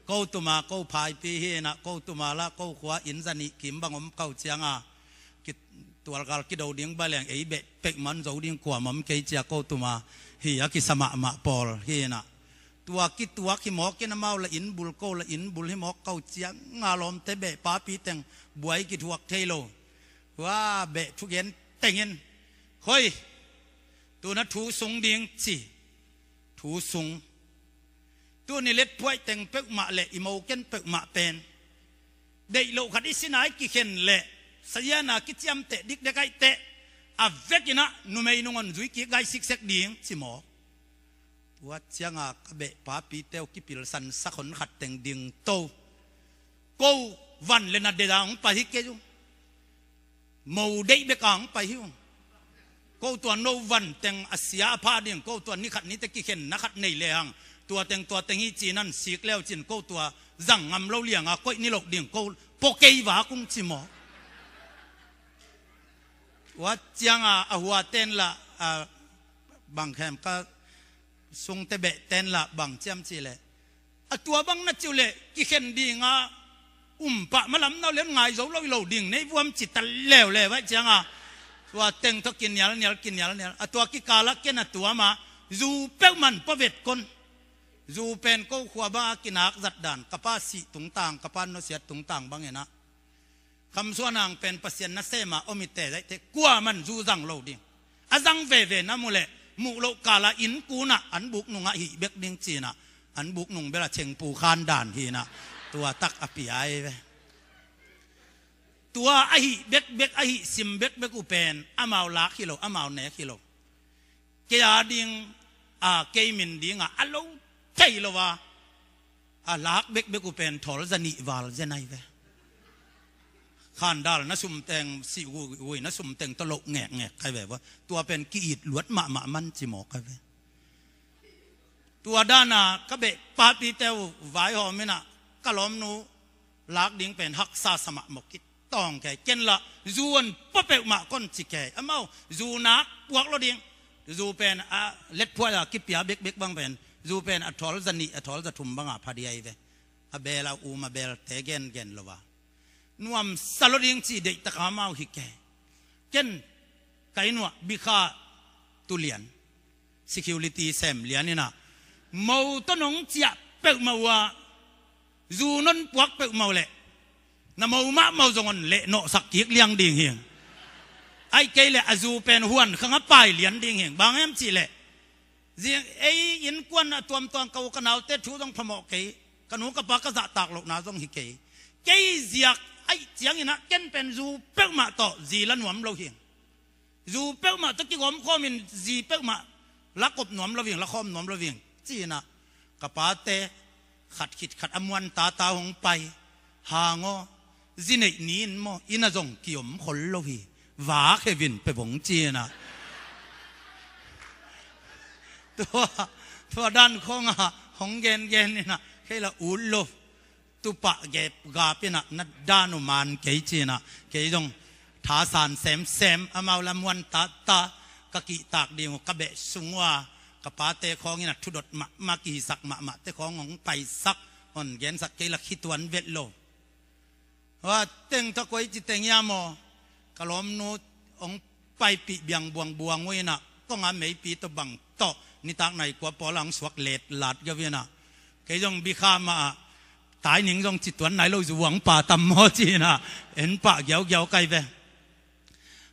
ก็ตุมาก็พายปีเฮนะก็ตุมาละก็ขวาอินสนิกิมบังอมเก่าเจียงกิตัวกาลกิดาวดิ้งใบแหลงเบะเป็กมันจะดิ้งขวามันเกยเจียก็ตุมาเฮียกิสมาปอลเฮนะตัวกิหมอกกินน้ำเมาละอินบุลโกละอินบุลให้หมอกเก่าเจียงงาลมเตเบะป้าปีเต็งบวยกิทวกเทโลว่าเบะทุกเย็นเต็งเงินเฮ้ยตัวนั้นถูสงดิ้งสิถูสงตัวนี้เล็ดพวยเต็งเปิกมาเละอิโมเกนเปิกมาเป็นเด็กโลขัดอิสินายกิเข็นเละสยานากิจยมเตะดิกเด็กไอเตะอาเวกินะนุ่มไอ้นุ่งอันจุยกิไกซิกเซกดิ้งสิหมอวัดเชียงกะเบะป้าปีเตวกิปิลสันสักคนขัดเต็งดิ่งโตกูวันเลนัดเดดังไปฮิเกจุมูเดย์เบกังไปฮิวกูตัวโนวันเต็งอาเซียพาดิ่งกูตัวนี้ขัดนี้ตะกี้เข็นนักขัดในเลี้ยงตัวเต็งฮีจีนั่นสีกแล้วจินกูตัวจังงำเราเลี้ยงก้อยนี่หลกดิ่งกูโปเกยวากุ้งจิมอวัดเชียงหัวเต้นละบางแคมก็ทรงเตเบะเต้นละบางเจียมจีเลย ตัวบังนัดจิวเล่กิเข็นดีงาปะมาลำเราเลี้ยงไงเราเราดิ่งในวมจิตตะเลวเลยไว้จังอ่ะตัวเต็งทักกินยาแล้วเนี่ยกินยาแล้วเนี่ยตัวกิกาลักเกนตัวมาจูเป้มันประเวทคนจูเป็นก็ขวบากินักจัดด่านกับป้าสีตุงต่างกับป้านนเสียตุงต่างบางเงี้ยนะคำส่วนนางเป็นเปอร์เซ็นต์นัเซมาอมิเตได้แต่กลัวมันจูจังเราดิ่งอาจังเวนะมูเล่มุโลกาลาอินกูนะอันบุกนุงหิเบกดิ่งจีนะอันบุกนุงเบลาเชงปูคานด่านทีนะตัวตักอภิไอเวตัวไอเบกไอซิมเบกอุเป็นอามาลักฮิโลอามาเนกิโลเกียดิงเกมินดิงอัลโลเทโลวาลักเบกอุเป็นทอลจะนิวาลเจนไอเวขานดาลนัสุมเตงสิวุยนัสุมเตงตลกแงะใครแบบว่าตัวเป็นกีดลวดมะมันจิโมกใครเวตัวด้านาก็เบปาปีเตวไว้หอมินะก็ล้อมนูลักดิ่งเป็นฮักซาสมะมกิต้องแก่เจนละจูนปะเปกมาก้นจิแก่อเมาจูนักพวกเราดิ่งจูเป็นเล็ดพวกกิปยาเบกบางเป็นจูเป็นอัทอลจันนี่อัทอลจะทุ่มบางพอดีไอเวเบลาอูมาเบลเตเกนละวะนวมสลดิ่งจีเด็กตะขามาหิแก่เจนไก่นัวบิคาตุเลียน security เซมเลียนนี่นะมูต้นงเจียเปกมาว่าจูนนพวกเปกมาเลยนำมาจงอนเละโนสักกิกเลี้ยงดิ่งเหียงไอ้เกลเลยจูเป็นหวนข้างไปเลี้ยงดิ่งเหียงบางแอมจีเละเจียงไอ้ยินกวนตัวมตัวเขากันเอาเตชูต้องพมอกเกยกันหูกับปากกระตากหลอกนาต้องหิเกยเกยเจียกไอ้เจียงนี่นะเจนเป็นจูเปกมาต่อจีละหนวมเราเหียงจูเปกมาตะกี้ผมข้อมินจีเปกมาลักกบหนวมเราเหียงลักข้อมหนวมเราเหียงจีนะกับปาเตขัดขิดขัดอมวันตาหงไปหางอจีเนนี่นโมอินาจงกิยมคนโลหีวาเควินไปบงจีนะตัวด้านของหงเกนนี่นะแค่ละอุลโลตุปะเก็บกาเป็นนัดด้านุมานเกยจีนะเกยจงท้าสานเซมอามาลำวันตากะกิตากดีงกะเบสุงว่ากะปาเตของนี่นะทุดดมากีสักมาเตของของไปสักอ่อนเกนสักเกละคิดวันเวทโลว่าเต็งตะกวยจิตเต็งยามอกะล้อมนูองไปปีเบียงบวงไว้น่ะก็งาไม่ปีตะบังต่อนิตากไหนกว่าปอลังสวกเลดหลาดกะเวน่ะเกยงบิคามาตายหนิงจงจิตวันไหนเราจะหวังป่าตำมอจีน่ะเห็นป่าเกี่ยวไกลเว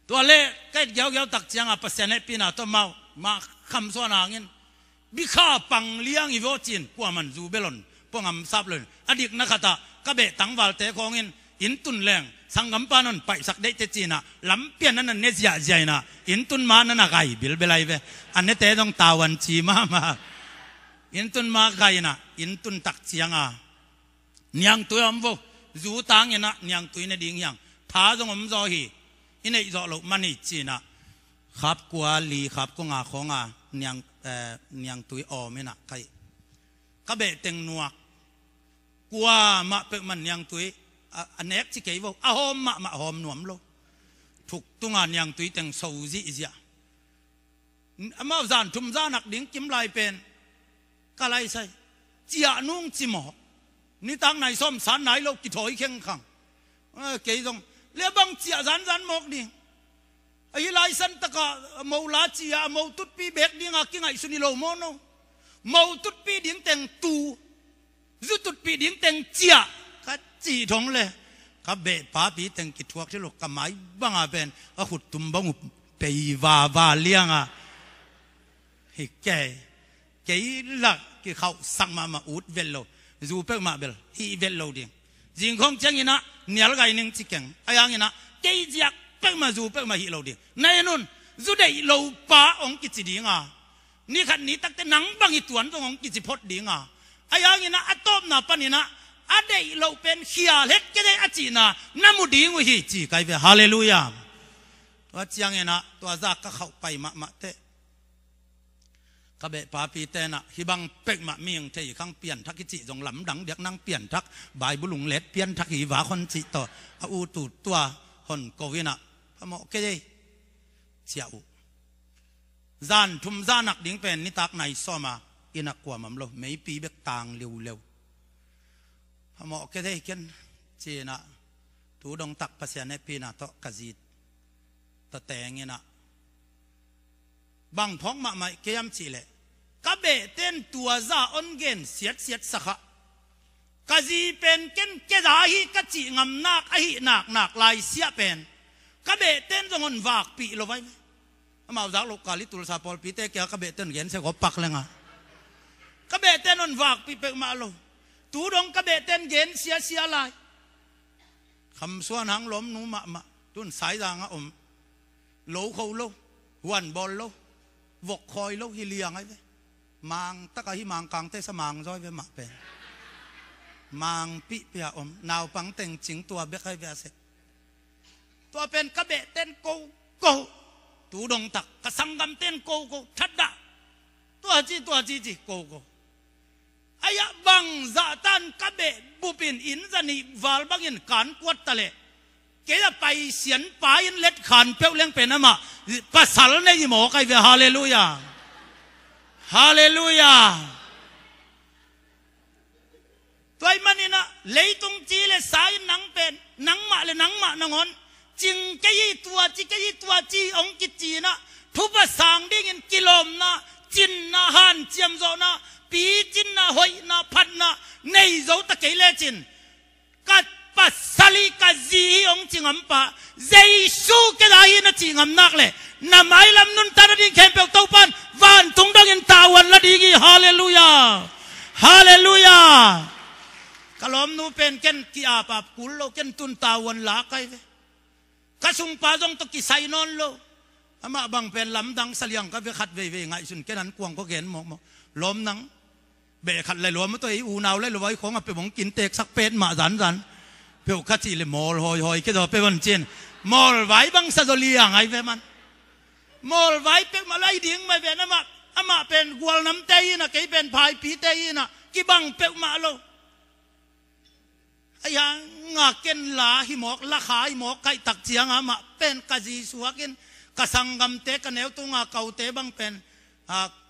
ตัวเล่ใกล้เกี่ยวตักเจียงเปอร์เซ็นต์ปีน่ะตัวมาคำสวนางินบิคาปังเลี้ยงอีโวจินกว่ามันจูเบลอนพวกงำซับเลยอดีตนักตะกะเบตังวาลเตของงินอินตุนแรงสังกัมปานันไปสักได้เจจีน่ะลำเปียนนั่นเนเซียใจน่ะอินตุนมานั่นน่ะไก่บิลเบลัยเวอันนี้เตะต้องตาวันชีมาอินตุนมาไก่น่ะอินตุนตักเชียงเนียงตัวอมโวจูตังเงี้ยน่ะเนียงตัวนี่ดิ่งยังท้าจงอมจอฮีอินไอจอลุมันนี่จีน่ะขับกัวลีขับก็งาของเนียงตัวออมน่ะไก่กะเบเต็งนัวกัวมาเป็นมันเนียงตัวอันเอกที่เกี่ยวอาหอมมาหอมหนวมโลถูกตุงานยังตุยแต่งโซจิเสียมาจานทุ่มจานักดิ้งกิมลายเป็นกะไรใส่เจียนุ่งจิหมอนี่ตั้งไหนส้มสารไหนโลกิถอยเข่งขังเกี่ยวงเลี้ยบังเจียจานหมกดิ้งไอ้ลายสันตะกะมูลาเจียมูตุดปีเบกดิ้งกิ้งไอสุนิโลโมโนมูตุดปีดิ้งแต่งตูจุตุดปีดิ้งแต่งเจียจีทงเลยข้าเบะป้าปีแต่งกิจวัตรที่ลูกกำไมบ้างเป็นขุดตุ่มบ้งไปวาเลี้ยงเฮ้แกลักกี่เขาสั่งมาอุดเวลโลจูเปิกมาเบลฮีเวลโลดิ่งจริงของจังยินะเนียลไกนึงจิเก่งไอ้ยังยินะเกยจักเปิกมาจูเปิกมาฮีโลดิ่งในนู้นจูได้โลป้าองกิจดิ่งนี่ขันนี้ตั้งแต่หนังบางอีตัวนั้นองกิจพดดิ่งไอ้ยังยินะอัตโตมนาปนินะอันเดย์เราเป็นเขียเล็กก็ได้อาจีน่ะน้ำมุดีงวิหิจีไกไปฮาเลลูยาตัวเจียงเงินะตัวจากก็เข้าไปมาเตะกะเบะปาปีเตนะฮิบังเป็กมาเมียงเทยข้างเปลี่ยนทักกิจิจงหลำดังเด็กนั่งเปลี่ยนทักใบบุลุงเล็ดเปลี่ยนทักหิวาคนจิต่ออูตูตัวคนโกวินะพระโมเกยเสียวจานทุ่มจานักดิ้งเป็นนิตักในซ้อมาอินักกว่ามัมโลไม่ปีเบกตางเร็ว หมอแค่ได้กันจีน่ะตูดงตักภาษาในปีน่ะโตกะจีตะแต่งเงี้ยน่ะบางพ้องมาไม่เกี่ยมจีเลยกะเบเต้นตัวจ่าอ่อนเงินเสียดสักกะจีเป็นเกินเกดาฮีกะจีงำนักไอหินักลายเสียเป็นกะเบเต้นจงอนวากปีลไว้มาจากโลกาลิตุลซาปอลปีเตเกียกะเบเต้นเงินเสกปักเลยงะกะเบเต้นอนวากปีเปมาโลตูดงกะเบเต้นเงินเสียลายคำส่วนหางล้มนูมาตุนสายด่างอ่ะโลเขาโลวันบอลโลวกคอยโลฮิเลียงไอ้เว้มังตะกะฮิมังกังเตสมังจ้อยเว้มาเป็นมังปิเปียนาวปังเต็งจิงตัวเบกไอ้เว้เสตัวเป็นกะเบเต้นโกตูดงตักกะสังกำเต้นโกทัดดะตัวจีโกอายะบังซาตันกะเบบุปินอินจันีวาลบังอินการกวดตะเลเกยไปเสียนปายินเล็ดขันเปียวเลี้ยงเป็นนะมาภาษาในยี่หมอใครเวฮาเลลูยาฮาเลลูยาตัวมันนี่นะเลยตรงจีเลยสายนังเป็นนังมาเลยนังมานังอนจิงเกยตัวจีองกิจีนะทุบสางดิ้งกิโลมนะจินนะฮันเจียมโซนะปีจินนะหอยนะพัดนะในโซตะเกยเลจินกัดปัสสลิกาจีองจิงอัมปะเจสูเกดายินจิงอัมนักเลยน้ำไอลำนุนตาดิ้งเข้มเปลวเต้าปันวันตรงดังอินตาวันละดีกีฮาเลลูยาฮาเลลูยากะลอมนูเป็นเกนกีอาปากุลโลเกนตุนตาวันลาไกเวกะสุงปาจงตกิไซนอนโลอามาบังเป็นลำดังเสลียงก็เวขัดเวไงสุนแค่นั้นกวงก็เห็นมองล้มนังเบะขัดเลยล้มตัวอูนาวเลยล้มไว้ของไปมองกินเตกสักเป็ดมาสันเพื่อขัดจีเลยมอลหอยก็จะไปวันเจนมอลไว้บังสะดเลียงไงเวมันมอลไว้เป็นมาไล่ดิ้งมาเป็นอามาเป็นกวลน้ำเตยนะกี่เป็นพายปีเตยนะกี่บังเป็นมาโลอย่างงาเกนลาหิมอกละขายหมอกไก่ตักเจียงอามาเป็นกะจีสัวกินกสังกำเตกันแนวตุงาเกาเตบังเป็น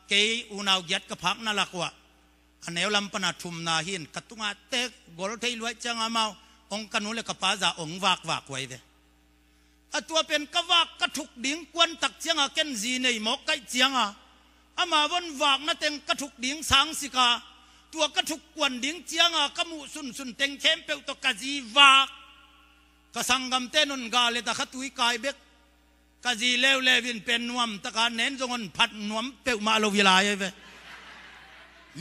เกยอุณาวยัดกระพักนั่นละกว่าอันแนวลำปนาทุมนาหินกตุงาเตกอลเทยลวยจังอามาองกันุเลกป้าจ่าองวากไว้เดตัวเป็นกวากกระถุกดิ่งกวนตักเจียงอาเกนจีในหมอกไก่เจียงอามาวันวากนั่นเต็งกระถุกดิ่งสังสิกาตัวกระถุกกวนดิ่งเจียงกมูสุนเต็งเข้มเปลตกะจีวากกสังกำเตนนกาเลตะขัตุยกายเบกกะจีเลววินเป็นนวมตะการเน้นจงอนผัดนวมเปลมาโลวิลายเว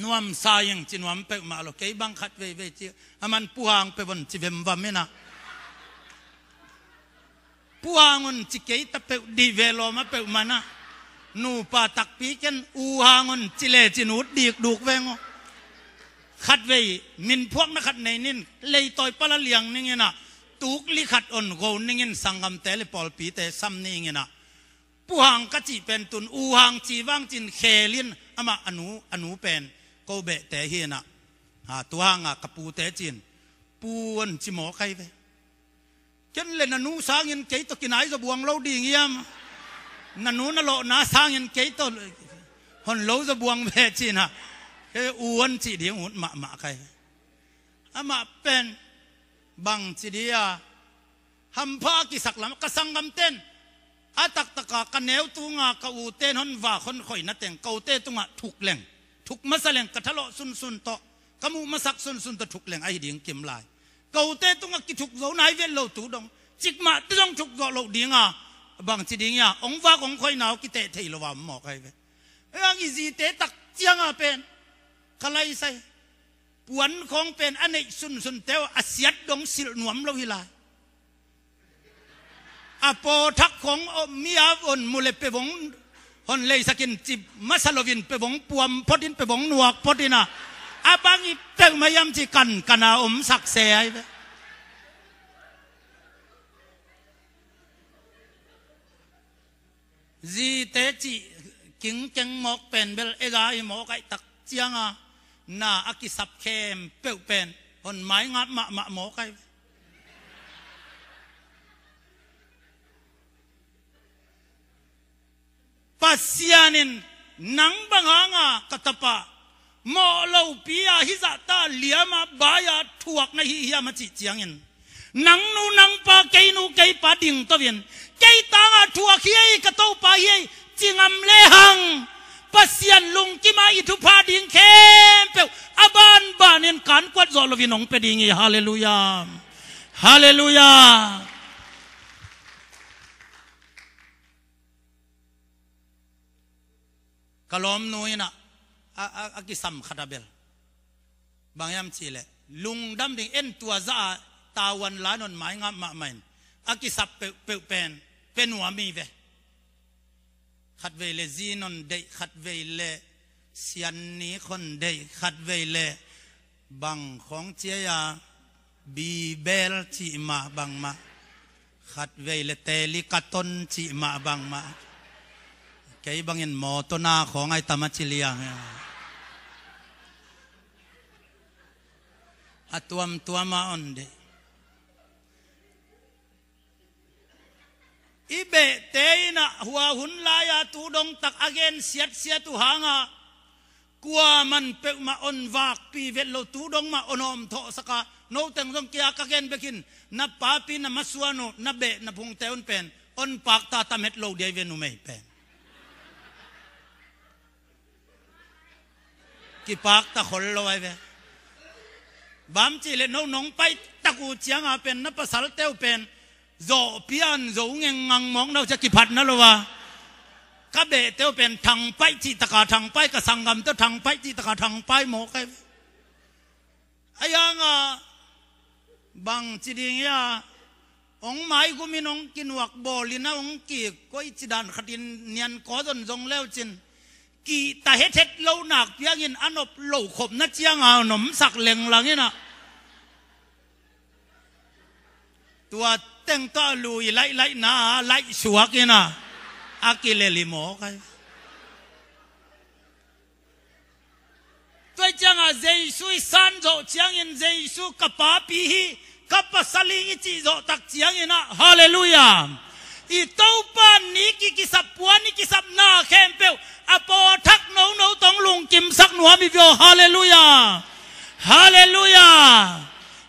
นวมสายังจินวมเปลมาโลเกยบังคัดเวจีอามันปูหางเปวันจิเวมวามเมนะปูหางอนจิเกยตะเปดีเวโลมาเปมานะนูปาตักปีกันอูหางอนจิเลจินูดดีกดูกเวงขัดเวมินพวกนักขัดในนินเลยต่อยปลาเลียงนี่ไงนะตุกลิขัดอ่อนโกนี่ไงสังกำเตลปอลปีเตซ้ำนี่ไงนะผู้หางกะจีเป็นตุนอูหางจีว่างจินเคลินอามาอนุเป็นโกเบเตเฮียนะตัวหางกะปูเตจินปูนจิหมอใครไปเจนเล่นอนุสร้างยันเกยตกินไอจะบวงเราดีเงี้ยมนันนูนโลนาสร้างยันเกยตหอนเราจะบวงเบจินะอ้วนจีเดียงหุ่นมาใครอามาเป็นบังจีเดียฮัมพากิสักลำกสังกำเต้นอาตักตะกากันแนวตุงากอูเต้นหอนว่าคนข่อยนัดแต่งเกาเต้ตุงะถูกแหล่งถูกมาแสลงกระทะเลาะสุนโตกมูมาสักสุนตะถูกแหล่งไอเดียงเก็มลายเกาเต้ตุงะกิถูกโซนายเวลโลตูดงจิกมาต้องถูกโซโลดีงาบังจีเดียองว่าของข่อยหนาวกิเตะเทลวามหมอกใครไปยังอีจีเตะตักเจียงเป็นขลายใส่ปวนของเป็นอันนี้สุนเตวอาเซียดดงสิลหนวมเราวิลาอโปทักของมีอาวนมุเลเปวงฮอนเลยสกินจิบมัสลวินเปวงปวมพอดินเปวงหนวกพอดินะอาบังอีเปวมายามจีกันอาสักเสยไปจีเตจิกิงเจงหมอกเป็นเบลเอไอหมอกไอตักเจียงน่าอักิสับเข้มเปลวเป็นคนไม้งัดมาหมอไก่ปัสยานินนังบังหางากตปะ โมโลปียฮิจัตตาเลียมาบายาทวกในฮิยามาจิเจียงเงินนังนูนังปาเกนูเกยปาดิ่งตัวเวียนเกยตางาทวกเฮียกระโตปาเฮียจิงอำเลหังปัสยันลุงกิมาอิทุพาดิ่งเข้มเปวอบานบานินการกวดจอลวินองเปดิ่งฮาเลลูยาฮาเลลูยากะลอมนุยนะอากิสัมขัดเบลบางยามชีเลลุงดำดิ่งเอ็นตัวซาตาวันล้านนไม้งามมาใหม่อากิสับเปเป็นหัวมีเวขัดเวเลจีนนเดขัดเวเลเสียนนี้คนเดขัดเวเลบังของเจียบีเบลจีมาบังมาขัดเวเลเตลิกาตนจีมาบังมาแกบังเงินหมอตัวนาของไอตามัชิเลียอตัวมาอันเดอีเบเตยนะหัวหุนลายตูดงตักอเกนเสียตุหางากลัวมันเปมาอ่อนวากปีเวลโลตูดงมาอนอมโทสกาโนเตงตงเกียกเกนเบกินนับปาปีนับมาสวนุนับเบนับพงเตอุนเป็นอ่อนปากตาตามเฮ็ดโลเดียเวนุไม่เป็นกี่ปากตาขลลอยเวบามจีเลน้องไปตะกูเจียงเป็นนับภาษาเตวเป็นโจพิอันโจเงงังมองเราจะกี่พัดนั่นหรอวะกะเบเตวเป็นทางไปจีตะกาทางไปกะสังกำเตวทางไปจีตะกาทางไปหมอกไอ้ไอ้ยังบางจีดีเงี้ยองไม้กูมีน้องกินวักบอลินะองกีก็อิจิดานขัดินเนียนก้อจนจงแล้วจินกีตาเฮ็ดเล่าหนักเพียงเงินอันอบเล่าขบนัดเจียงหนมสักเหลงหลังนี่นะตัวเต็งก็ลุยไล่หนาไล่สวกนี่นะอากิเลลิโมกันตัวจังเจสุยสันโจเจียงเงินเจสุกับปาปีฮีกับปัสลีอิจิโจตักเจียงเงินนะฮาเลลูยาอีเต้าป้านนี้กิสับปวนนี้กิสับหน้าเข้มเปียวอปอทักโนต้องลุงกิมสักหนัวมีเปียวฮาเลลูยาฮาเลลูยา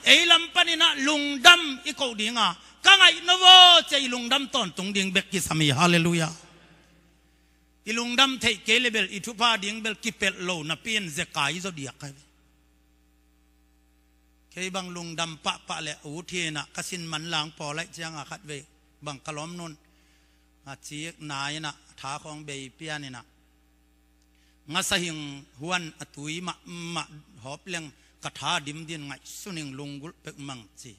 ไอ้ลำปานินะลุงดำอีกคนดิ่งกังไอ้นวใจลุงดำตอนตรงดิ่งเบกกิสามีฮาเลลูยาอีลุงดำเทเกลเบลอีทุพาดิ่งเบลกิเปลโลนับเปียนเซกายจะเดียกกันเคยบังลุงดำปะเลยอูเทียนะกสินมันหลังปอไลเจียงขัดเวบังกะล้อมนนอาชีกนายนะท้าของเบย์เปียนี่นะงัสหิงหวนอตุยมาหอบเลี้ยงกระทาดิมดินไงสุนิงลุงกุลเป็กมังจี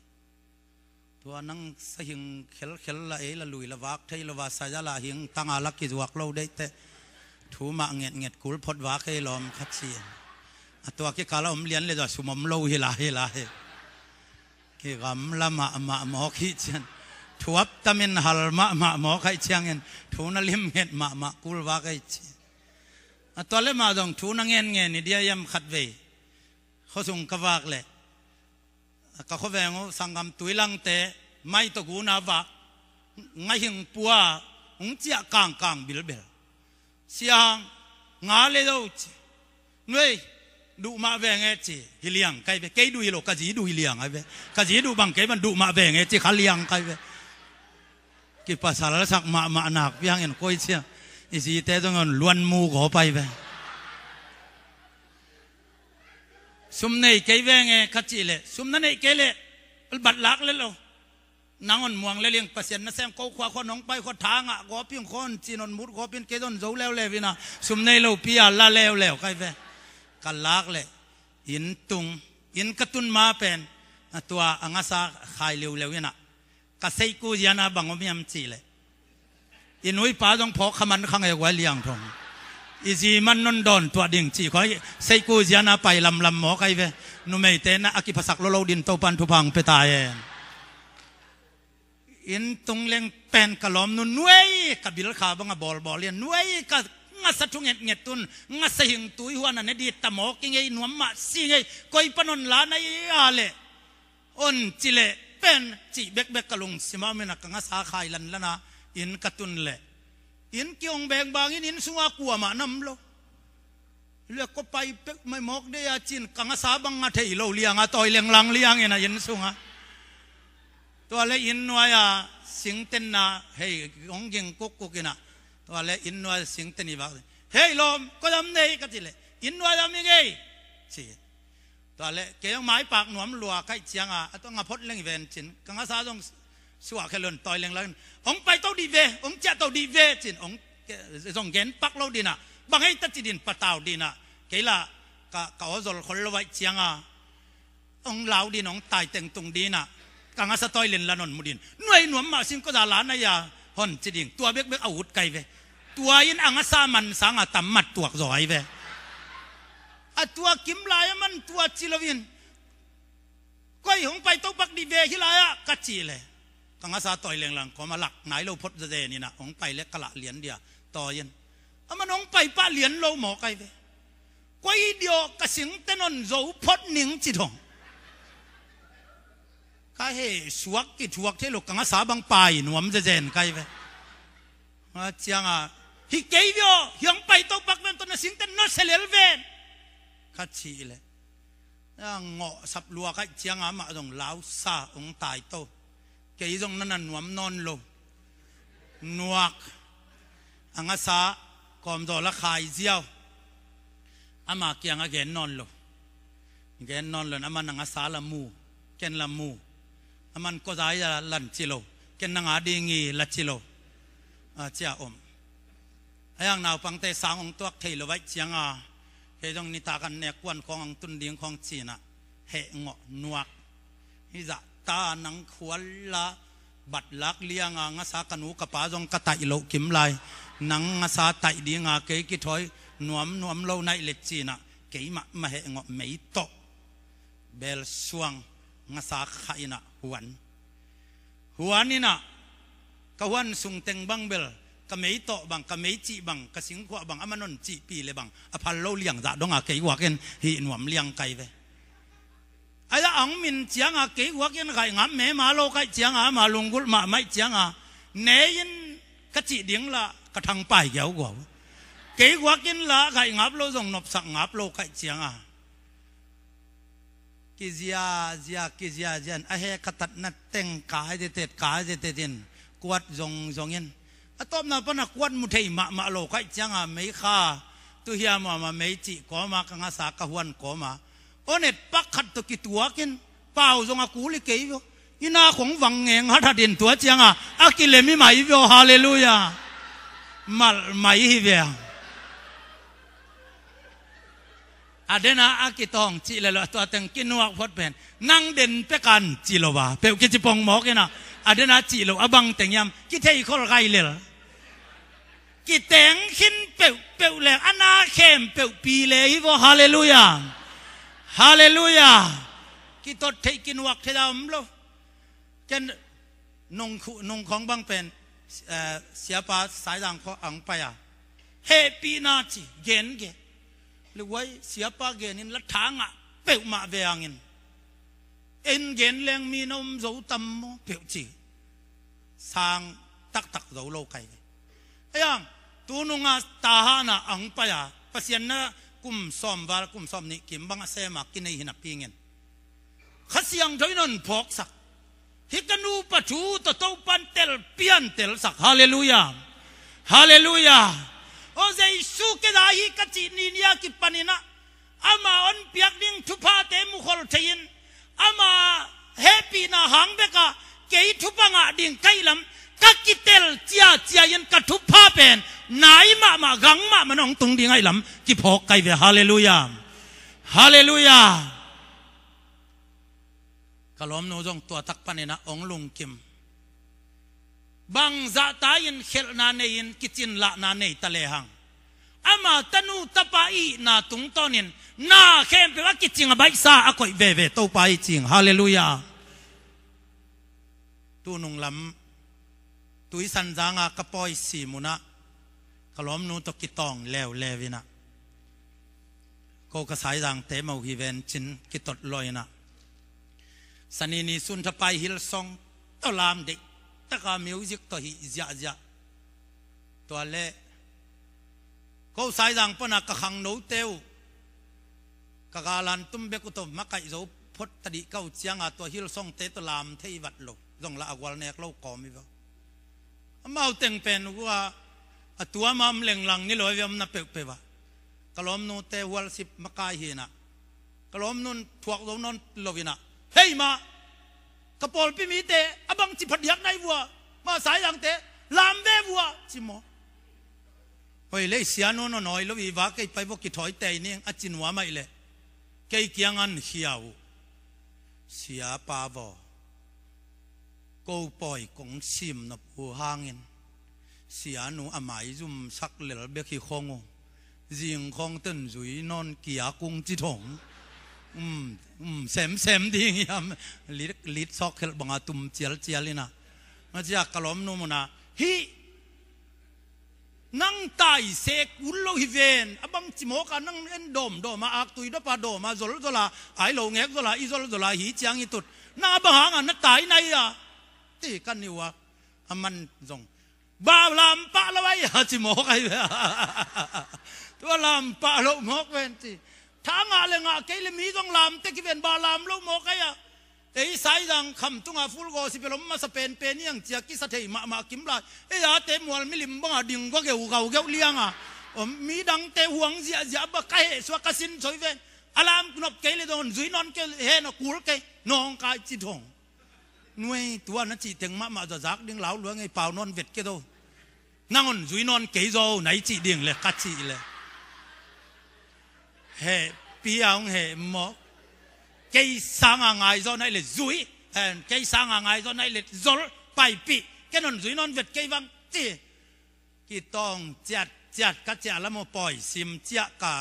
ตัวนังสหิงเขลละละลุยละวักไทยละวาสายละหิงตั้งอาลักกิจวักเราได้แต่ถูมาเงียดกุลพดวักให้ล้อมคัดเชียนตัวกี่กาลอมเลียนเลยจ้ะสุมมโลฮิลากี่กำละมาหมอขี้เชียนทวบตามินฮัลมาหมอใครเชียงเงินทูนลิมเงินมากุลว่าใครเชียตัวเล่มาดองทูนเงินนี่เดียยำขัดเวเขาส่งกวากเลยก็เขาแวงสังกำตุยลังเตะไม่ตะกูนาวะไงหิงปัวองเจียกางบิลเบลเสียงงาเลยดูเงยดูมาแวงจีฮิเลียงใครไปใครดูฮิโลกะจีดูฮิเลียงไอ้เว้กะจีดูบังใครมันดูมาแวงจีขาเลียงใครเว้กิภาษาละสักมาหนักยังเห็นก้อยเชียอีสีเตะต้องเงินล้วนมูขอไปเว้สุมในเกยแวงขัดจีเลยสุมนั่นเกยเลยบัดลักเลยเรานางอ่อนมวงเลยเลี้ยงปัสยันนั่นแซงเขาขวาคนน้องไปคนทางขอเพียงคนจีนนมุดขอเพียงเกยต้นโจแล้ววินะสุมในเราพิยาละแล้วใครเว้กันลักเลยอินตุงอินกระตุนมาเป็นตัวอังสาขายเร็วนะกษัตริย์กูยานาบังอมียมจีเลยอินุยป้าต้องพอขมันขังไอ้ไว้เลี้ยงทองอีจีมันนนดอนตัวดิ่งจีคอยไซกูยานาไปลำหมอใครเวนุ่มเตนะอากิภาษาโลโลดินโตปันทุพังไปตายอินตุงเลี้ยงเป็นกะล้อมนุ่นนวยกับบิลขาบังบอลเลียนนวยกับงัสทุงเงียตุนงัสหิงตุยหัวนั่นดีตะหมอกิงไงนวมมาสิไงคอยปนนลาในอะไรอนจิเลเป็นจีเบกกะลุงสิมาเมนักงัสาขายลันละนะอินกะตุนเละอินเกี่ยงแบงบางอินสุงอากัวมานำโล เลือกก็ไปไม่มอกได้ยาจินกังสาบังอาเทยโลเลียงต่อยเลียงลังเลียงนะยินสุงะตัวเล่อินวายสิงเต็นนะเฮ้ยองยิงกุกกุกินะตัวเล่อินวายสิงเต็นนี่บ้าเฮ้ยลมก็ทำได้ก็ทีเลยอินวายทำยังไงสิตัวเล่เกี่ยงไม้ปากหนวมลัวใกล้เชียงต้องงาพดเลี้ยงเวนจินกังสาต้องสวะแค่เล่นต่อยเลี้ยงลังองไปเต้าดีเวองจะเต้าดีเวจินองส่งเงินปักเราดีนะบางให้ตัดจีดินปะเต้าดีนะเกี่ยละก็เอาจอลคนละไว้เชียงองเหลาดีน้องตายเต็งตรงดีนะกังสะต่อยเล่นละนนมุดินหน่วยหนวมมาสิงก็จะล้านนายาฮอนจีดิงตัวเบ็กอาวุธไกเวตัวยินอังสามันสังตัมมัดตัวจ่อยเวตัวกิมลายมันตัวจิลวินก้อยหงไปตกบักดีเวฮิลายกัจจีเลยกังสาต่อยเลี้ยงหลังขอมาหลักไหนเราพดเจนี่นะหงไปเล็กกะละเหรียญเดียต่อยันมันหงไปป้าเหรียญเราหมอไกเวก้อยเดียวกระสิงเตนนโจพดหนิงจิตงข้าเฮสวกกิจวกเทลูกกังสาบังไปหนวมเจนไกเวเจียงฮิเกย์วิโอหงไปตกบักเป็นต้นสิงเตนนอเซเลลเวนข้าชีเลยงอสับลัวข้าเจียงมาตรงลาวซาองตายโตเกย์ตรงนั้นหนวมนอนโลนวกอังสากอมโดละขายเจียวอามาเกียงเกนนอนโลเกนนอนโลอามันอังสาละมูเกนละมูอามันก็ได้ลันจิโลเกนนังอาดีงีลัจิโลเจ้ายังนาวปังเตสางองตัวเทลไว้เชียงเฮจงนิตากันเนกวนของตุนดิงของจีน่ะเฮงะนวกฮิจะตานังขวัญละบัดลักเลียงงาสากันูกระป๋าจงกระต่ายโลกิมลายนังงาสาไตดีงาเกยกิถอยนวมเล่าในเล็กจีน่ะเกยมาเฮงะไม่โตเบลสวงงาสาขายน่ะหวนนี่น่ะกวนสุงเต็งบังเบลก็ไม่โตบังก็ไม่จีบังก็สิงขวบังอามันนจีปีเลยบังอภัลโลเลี้ยงจะดงเกยวักเงินหีหนวมเลี้ยงไก่ไปไอ้ละอังมินเจียงเกยวักเงินไก่งามแม่มาโลไก่เจียงมาลุงกุลมาไม่เจียงเนยินกะจีเดียงละกระทังไปเกี่ยวกว่าเกยวักเงินละไก่งับโลส่งนบสักงับโลไก่เจียงกิจยาเจนไอ้เฮกตัดนัดเต็งกายเด็ดกายเด็ดกวดจงเงินตบนาปนักวันมุทัยมาโลกไอ้จังไม่ข้าตัวเฮียมาไม่จีก็มากังสากหวนก็มาโอเน็ตปักขัดตัวกิตัวกินเปล่าจงอากูลิเกยอยู่ยินาของวังเงงฮัทดินตัวจังอากิเลมิไม่อยู่ฮาเลลูยามาไม่ฮิเวียอเดน่าอากิตองจีเลลตัวตึงกินวักพดเป็นนั่งเด่นเปกันจีโลวาเปกิจิปองหมอกนะอเดน่าจีโลอบังแต่งยำกิเทยคนไรเลยกิแต่งขินเปวเลยอนาเข้มเปวปีเลยฮิวฮาเลลูยาฮาเลลูยากิตดเทกินวักเทดามโลกันนงของบังเป็นเสียปาสายดังเขาอังไปเฮปีนาจีเกนเกหรือว่าเสียปาเกนินละทางเปวมาเวียงินเอ็นเกนแรงมีนมโจตัมเปวจีสร้างตักโจโลไกยังตัวนุ่งตาหานะอังไปปัสยันนะกุมซ้อมวากุมซ้อมนี่กิมบังเสมากินในหินปีเงินขัดยังถอยนนพกสักฮิกันูปัจจุตโตปันเตลเปียนเตลสักฮาเลลูยาฮาเลลูยาโอเจสุเกดาฮิกัจินีนียกิปนินะอามาอันเปียกดิ้งทุพาเตมุขลเทียนอามาเฮปีนะหังเบกะเกยทุปังะดิ้งไกลำกักิเตลเจียยันกัทุพาเป็นนายมากังมามันองตุงดิ้งไอลำกิพอกไกเวฮาเลลูยาฮาเลลูยากลอมโนจงตัวตักปันนะองลุงกิมบังจะตายินเขลนาเนยินกิจินละนาเนตะเลหังอามาตนูตะปายนาตุงตอนินนาเข้มเปว่ากิจิงใบซาอคอยเวโตปายจิงฮาเลลูยาตูนุงลำตุยสันจางกระปอยสีมุนะกลอมโนตกิตองเลวินะก็กระสายดังเตมาฮิเวนจินกิตดลอยนะสันนิสุนทไปฮิลซองตอลามเด็กตะกามิวสิกตัวฮิจะตัวเล่ก็สายดังปนักขังโนเตว กาลันตุ้มเบกุตมะไก่โจพดตดิเก้าเจียงตัวฮิลซงเตตลามเทวัดโลจงละอวลเนกโลกอมิวะมาเอาเต็งเป็นว่าตัวมัมเล็งหลังนี่ลอยเวมนับเปวะกลอมนูเตวัลสิบมะกายหินะกลอมนูนพวกเรานนลวินะเฮ้ยมากระปอลพิมีเตอบังจิพัดยักในวัวมาสายหลังเตลามเววัวจิโมเฮ้ยเลยเสียโน่นน้อยแล้ววิวาเกยไปพวกกิถอยเตยนี่อจินวัวไม่เลยเกยเกียงันเขียวเสียปาวกูปล่อยกงซิมนับหัวหางเงินเสียหนูอามายจุ่มสักเหลือเบกี้คงจิงคงต้นจุยนอนเกียกุ้งจิถงเซมดีงี้ลิดซอกบังอาตุมเจียลเลยนะมาจากกลมนูมนะฮีนั่งตายเสกอุลโลฮิเวนบังจิโมกันนั่งเอ็นโดมมาอักตุยดปาโดมาโซลลาไอโลเงกโซลาอิโซลาฮีจังอิตุดน่าบังหางนักตายในตีกันนี่วะมันจงบาลามปะละไว้จิโมกไอตัวลามปะโลมกเวนตีทางอะไรงาเกลมีต้องลามเตกิเวนบาลามโลมกไอไอ้สายดังคำตุงาฟุลโกสิเปลมมาสเปนเป็นยังเจียกิสเทมากิมลาไอ้ยาเตมวลมิลิมบังดิ่งก็เกี่ยวเลี้ยงมีดังเตหวงเสียบักไก่สวกสินสวยเวนอารามกนบเกลโดนจุยนอนเกลเฮนกูลเกนองกายจิตงหน่วยตัวนั้นจีถึงมาจะจักดิ่งเหลาหลวงไอ้เป่านอนเวทเกโดนั่งจุยนอนเกยโจไหนจีดิ่งเลยกัดจีเลยเฮปีเอาเฮหมอเกยสังไงโจไหนเลยจุยเกยสังไงโจไหนเลยโจลไปปีแกนอนจุยนอนเวทเกยวังจีกีต้องจัดกัดจัดแล้วมาปล่อยซิมเจ้ากะ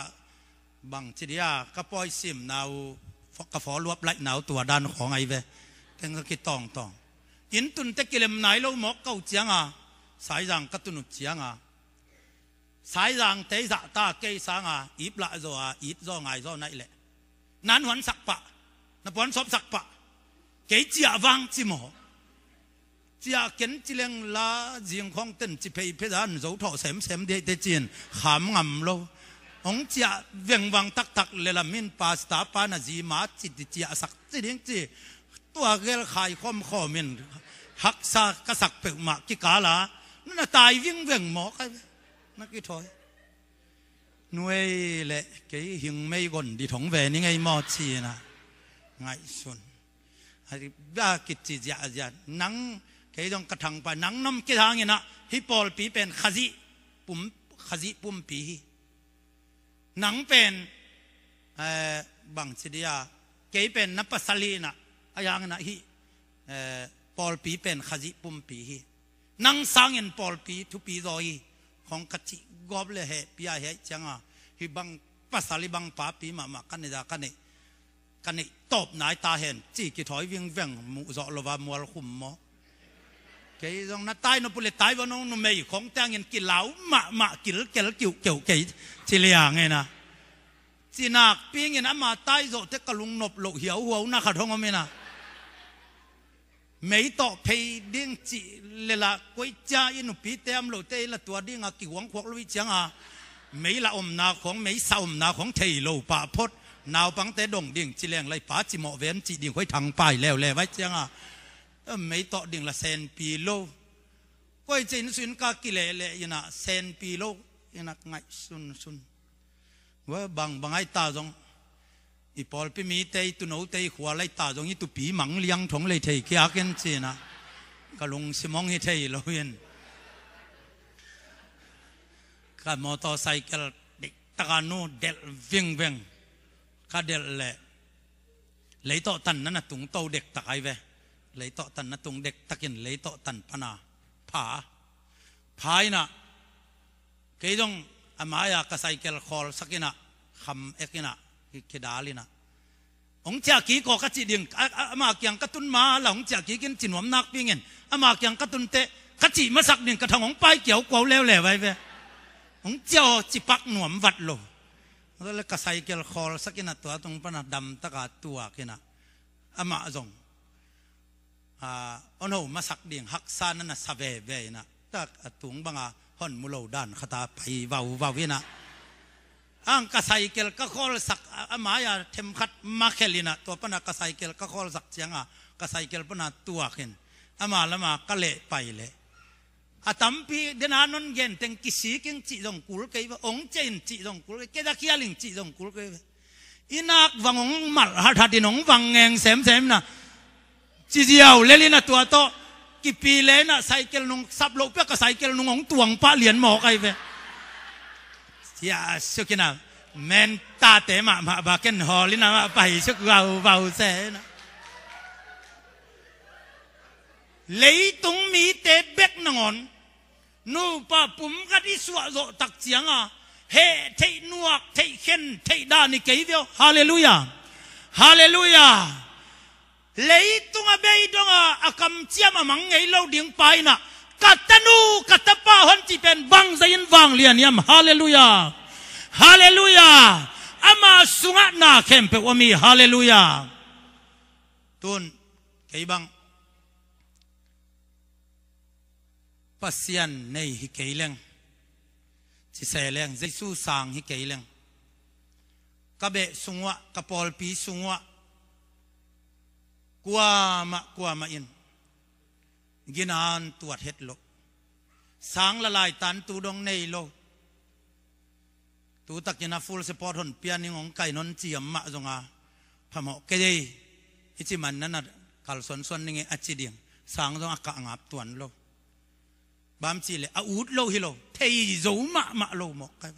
บังจีเดียก็ปล่อยซิมนาวกระฟอรวบไหลหนาวตัวดันของไอเวแต่ก็กีต้องอินตุนเตกิเลมไหนเราหมอกเก่าเจียงสายรังกัตุนุเจียงสายรังเตยจะตาเกยสังอีบละโจอีบโจไงโจไหนแหละนั้นหันสักปะนับวันสอบสักปะเกยเจียวังจิโมเจียเก็นจิเลงลาจิงของเต้นจิเพย์เพดานโจทอเสมเดจีนขามงำโลองเจียเวียงวังตักเลลามินปาสตาปานาจีมาจิตเจียสักจิเดงจีตัวเกลขายคอมข้อมินหักซากระสักเปกมากิกาลานั่นตายวิ่งเวียงหมอกไอ้นักกีถอยหน่วยเละเกยหิงไม่ก่อนดีถงเวนี่ไงมอชีนะไงส่วนไอ้บ้ากิจจีจะนังเกยต้องกระทังไปนังน้ำกิทางเงี้ยนะฮิปอลปีเป็นขจิปุ่มปีนังเป็นบังสิเดียเกยเป็นนับปัสลีนะอย่างนั้นฮิปอลปีเป็นขจิปุ่มปีนังสังเงินปอลปีทุปีรอยของกจิกอบเลยเหปียเหจังฮิบังปัสลีบังป้าปีมากันนี่กันนี่ตบนายตาเห็นจีกิถอยวิ่งเวียงมุจอลวามัวขุมมอเกยตรงนั้นตายนปุเลตายวันน้องนเมย์ของแต่งเงินกินเหลามากินเกลเกี่ยวเกยจิเลียงไงนะจีนักปีเงินมาตายโจเทกลุงนบหลกเหี่ยวหัวนักขัดท้องไม่นะไม่ต่อเพย์ดิ้งจีเลละก๋วยจ้าอินุปีเต็มโลเตละตัวดิ้งกี่หวงขวกลุยจังไม่ละอมนาของไม่เศร้าอมนาของเทโลป่าพดนาวปังเตดงดิ่งจีแรงไรป่าจีหมอเวนจีดิ่งค่อยทางไปแล้วไว้จังไม่ต่อดิ่งละเซนปีโลก๋วยจีนสุนกากิเลเลยันะเซนปีโลยันะไงสุนว่าบางไอตาจงอีพอลไปมีเตยตุนเอาเตยขวาไล่ตาตรงนี้ตุปีหมังเลี้ยงถงเลยเทยเกียกันเจนะก็ลงสมองให้เทยเราเห็นก็มอเตอร์ไซค์เด็กตะการโนเดลวิ่งก็เดลเลยต่อตันนั่นนะตุงโตเด็กตะไคร้เวเลยต่อตันนั่นตุงเด็กตะกินเลยต่อตันปนาผายนะเกยต้องอามายากระไซเกลคอลสักนะคำเอกนะคิดาลีนะองเจ้ากี้ก็กัดจีดิ่งอามาเกียงกัตุนมาหลังจากกี้กินจินวมนักปิ้งเงินอามาเกียงกัตุนเตะกัดจีมาสักดิ่งกระทงองไปเกี่ยวกวาวแล้วแหละไว้เว้องเจ้าจิปักหนวมวัดโลแล้วก็ใส่เกลคอลสักนะตัวตรงปนัดดำตะกาตัวกินะอามาจงอันโหมาสักดิ่งฮักซานั่นนะสเวเวนะตะตุงบังอาฮอนมุโลดานขตาไปวาววินะ ang kasaykil kakol sak amaya temkat makelina to pana kasaykil kakol sak sianga kasaykil pana tuakin ama lama kale paile atampi denanon gen teng kisiking ci dong kul kai ba ong chen ci dong kul ke da kialing ci dong kul kai inak wangong mal hadinong wangeng sem na ci jiao lelina to to kipile na cycle nung saplo pe ka cycle nung ong tuang pa lian mo kai ve ya sukina men ta te ma ba ken holina ma pai suk vào se na lấy tung mi te bek nangon nu pa pum ka di suwa zo tak chiang a he thei nuak thei khen thei da ni kei veo hallelujah hallelujah lấy tung a bei dong a akam chiam amang ngei lo ding pai na katanu katapa hon chi pen bang zain wang lian yam hallelujah hallelujah ama sunga na kempe wami hallelujah tun kei bang pasian nei hi keileng chi seleng jesu sang hi keileng kabe sungwa kapol pi sungwa kwa ma in ginan tuat het lo sang la lai tan tu dong nei lo tu takina full support hon pianing ong kai non chiam ma zonga phamo ke dei ichi man na kal son son ninge achi ding sang zonga ka ngap tuan lo bám chỉ lệ út lâu hi lâu thầy giấu mạ lâu một cái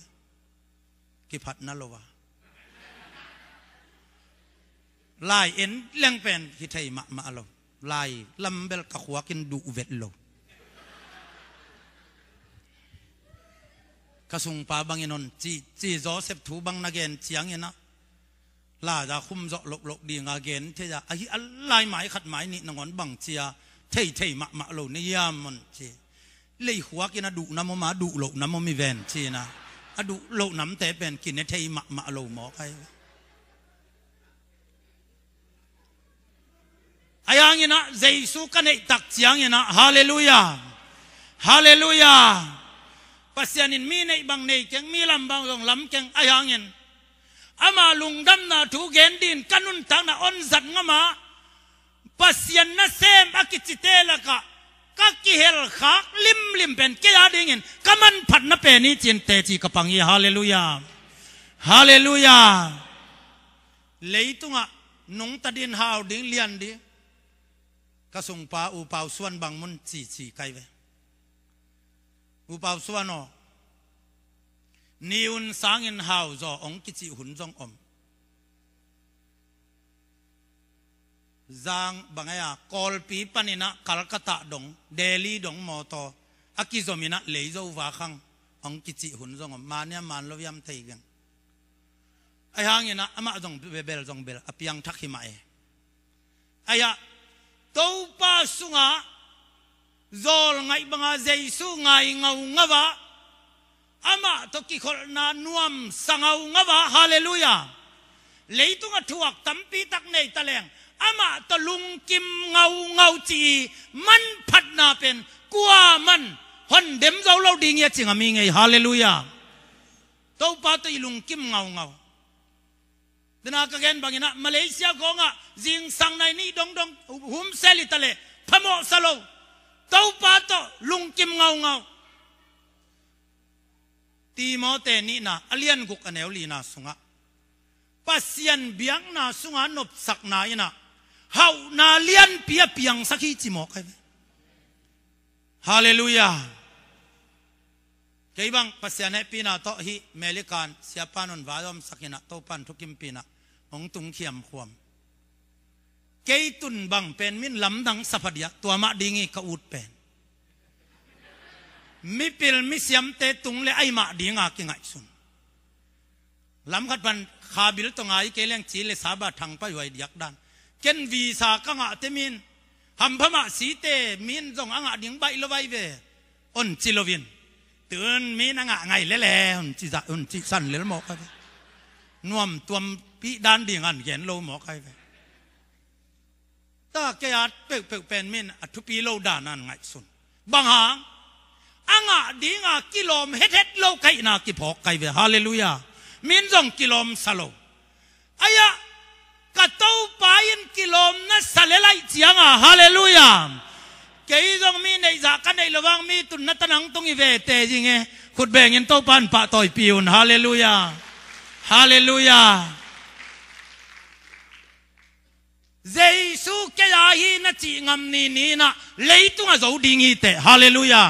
kịp hạt na lâu à lại en leng pen khi thầy mạ lâu lại lâm bel cả khóa kinh đủ vẹt lâu kasung pa bang inon chi gió xếp thú bang nagen chiang ina là ra khum dọ lộc đi ngagen thế ra ai lại mãi khát mãi nị ngon bằng chia thầy mạ lâu ni yam mon chi lấy hóa kia nó đủ nắm mà đủ lộ nắm mi ven chi na đủ lộ nắm té ven kia nó thấy mạ lộ mỏ cái ai ang ina Giêsu cái này tắc chiang ina hallelujah hallelujah pasianin mi này bằng này keng mi làm bằng dòng lắm keng ai ang in ama lung đâm na thu gen din kanun tang na on zat ngama pasian na sem akichite la ka các kỳ hel khác lim pen cái gia đình các man phật na pen ni chiến tệ chỉ các bằng hallelujah hallelujah lấy tung à nung ta điên hào điên liền đi các sung pa u pau xuân bằng mun chỉ cái về u pau xuân nó niun sang in hào do ông cái chị hun dong om giang bangaya kolpi panina Calcutta dong Delhi dong moto akizomina leizo wa khang ong kichi hun zong mania man loviam theigang ai hangina ama dong bebel dong bel apiang thakhi mai aya to pa sunga zol ngai banga Jesu ngai ngau ngawa ama to ki khol na nuam sangau ngawa hallelujah leitunga thuak tampi tak nei taleng ama to lung kim ngau chi man phat na pen kwa man hon dem zo lo ding ya chinga mi ngai hallelujah to pa to lung kim ngau dina ka gen bangina Malaysia ko nga jing sang nai ni dong hum seli tale phamo salo to pa to lung kim ngau Timote ni na alian guk aneu li na sunga pasian biang na sunga nop sak na ina hau na lian pia piang sakhi chimo kai hallelujah kei bang pasian he pina to hi melikan siapanon vadom sakina to pan thukim pina ong tung khiam khwam kei tun bang pen min lam dang sapadia tuama dingi ka ut pen mi pil mi siam te tung le ai ma dinga ki ngai sun lam khat ban khabil to ngai ke leng chi le saba thang pa yoi diak dan ken visa ka nga te min ham phama si te min jong anga ding bai lo vai ve on chi lovin tun min anga ngai le on chi san le mo ka nuam tuam pi dan ding an gen lo mo kai ve ta ke at pe pen min athu pi lo dan an ngai sun bang hang anga dinga kilom het lo kai na ki phok kai ve hallelujah มินส่งกิโลมสโลอายะกะเต้าไปนกิโลมนั่นสเลไลเจียงฮาเลลูยาเกี่ยส่งมีในจากกันในระวังมีตุนนัตนังตรงอีเวเตจิงเงขุดแบ่งเงินเต้าปันปะต่อยปิวฮาเลลูยาฮาเลลูยาเยซูแกยาฮีนัจิงามนี่นะเลยตุงอาจูดิ่งฮีเตฮาเลลูยา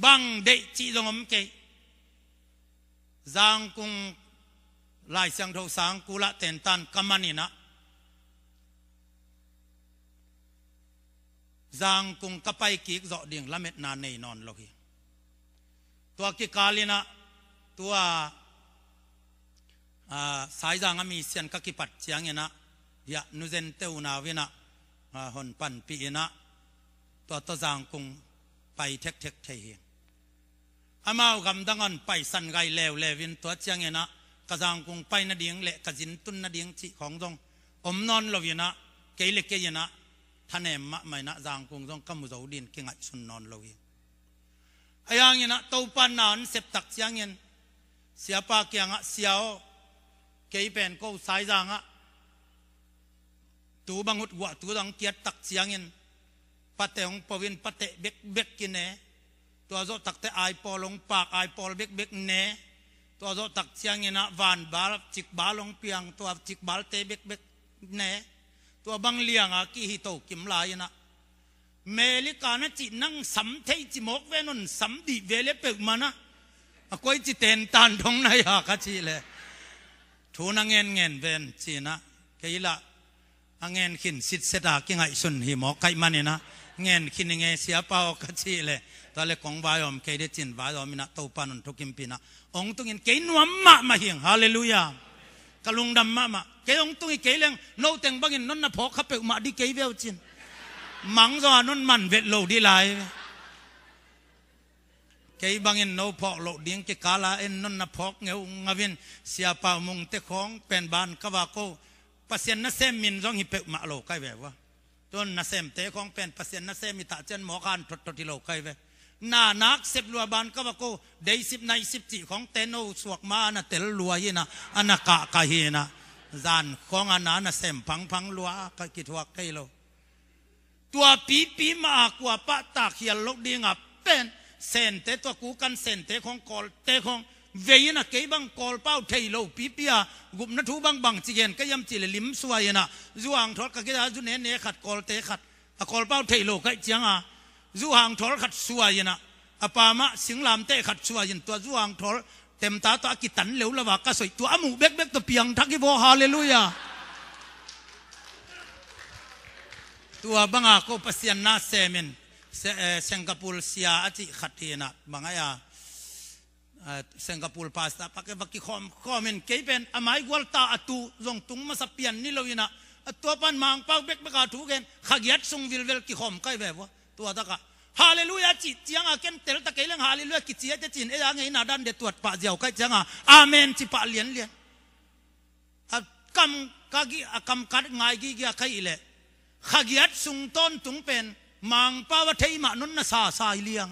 บังเดจิจงอมเกจางกุงลายเสียงทศสังกุละเต็นตันกำมันนี่นะจางกุงกะไปกิกจอดิ่งละเม็ดนานในนอนโลกีตัวกิกาลีนะตัวสายจางมีเสียนกะกิปัดเจียงเนะยะนุเซนเตวนาวินะหนปันปีนะตัวตจางกุงไปเทคเทเฮียอามาวกำดังอันไปสันไกเลวเลวินตัวเจียงเนะกะจางกุงไปนาดิงเละกะจินตุนนาดิงจิของจงอมนอนลวินะเกยเล็กเกยนะท่านเอ็มมะไม่นะจางกุงจงกำมุจาวดินเก่งอัดสุนนอนลวิอายางเนะตัวปันนานเสพตักเจียงเงินเสียปากยังเสียวเกยเป็นก็สายจางตูบังหุดวัวตูดังเกียรตักเสียงเงินปะเตงปวินปะเตเบกเบกกินเนตัวโจตักเตไอปอลงปากไอปอลเบกเบกเนตัวโจตักเสียงเงินวานบาลจิกบาลงเปียงตัวจิกบาลเตเบกเบกเนตัวบังเลียงกีฮิโตกิมลายนะเมลิกานะจินังสัมเทจิมกเวนุนสัมดีเวเลเปกมานะก็จิเตนตันทงนายาคัจีเลยทูนังเงินเงินเวนจีนะเกยละเงินขินสิทธิ์เสดากิงไอสุนหิมอกไกมันเนี่ยนะเงินขินเงเสียเป้าคัจีเลยตอนเล็กของวายอมเกยได้จินวายอมมินะตัวปานุนทุกิมปีนะองตุงินเกยนวมมาเฮียงฮาเลลูยากะลุงดำมาเกยองตุงินเกยเลี้ยงโนเต็งบังอินนนน่ะพอขับเปกมาดิเกยเวลจินมังจอนนมันเวทโลดีไลเกยบังอินโนพอกโลดิ้งเกกาลาเอ็นนนน่ะพอกเงางาวินเสียเป้ามุงเตของเป็นบานกวาโกปัสยานนัเซมินจงหิเปกมาโลใกล้แบบว่าต้นนัเซมเตของเป็นปัสยานนัเซมิตาเจนหมอการทดที่โลใกล้แบบนานักเสพลัวบานกวาโกได้10ใน10จีของเตโนสวกมานะเตลลัวยีนะอันนักกะฮีนะจานของอันนั้นนัเซมพังลัวกะกิทวกใกล้โลตัวปีมากว่าปะตาเขียนลกดีงับเป็นเซนเตตัวกูกันเซนเตของกอลเตของเวียนะเกยบังกอลเป้าเทยโลปีกุมนัทูบังจิเกนก็ยำจิเลลิมสวยนะจูหางทอดก็คิดว่าจูเนขัดกอลเตขัดกอลเป้าเทยโลก็เจียงจูหางทอดขัดสวยนะปามะสิงลามเตขัดสวยตัวจูหางทอดเต็มตาตัวกิตันเหลวละว่ากระสวยตัวอมูเบกตัวเปียงทักกิโวฮาเลลูยาตัวบังอาโคปัสยานาเซมินสิงคโปร์เซียอจิขัดเทนะบังอายาสิงคโปร์พาสต้าปักบักกิคอมเมนเกยเป็นอามายกวลตาอตูจงตุงมาสับเปียนนี่เราวินะตัวปันมังเป้าเบกกาถูกเกนขยัดทรงวิลเวลกิคอมใกล้แบบว่าตัวตะกะฮาเลลูยาจิเจียงอาเกนเตลตะเกยเรื่องฮาเลลูยากิจิยจะจินยังไงนาดันเดตรวจปะเจียวใกล้เจียงอาเมนจิปะเลียนกำกัดง่ายกี่ใครเลยขยัดทรงต้นตุงเป็นมังเป้าว่าเทยมานุนน่ะซาเลียง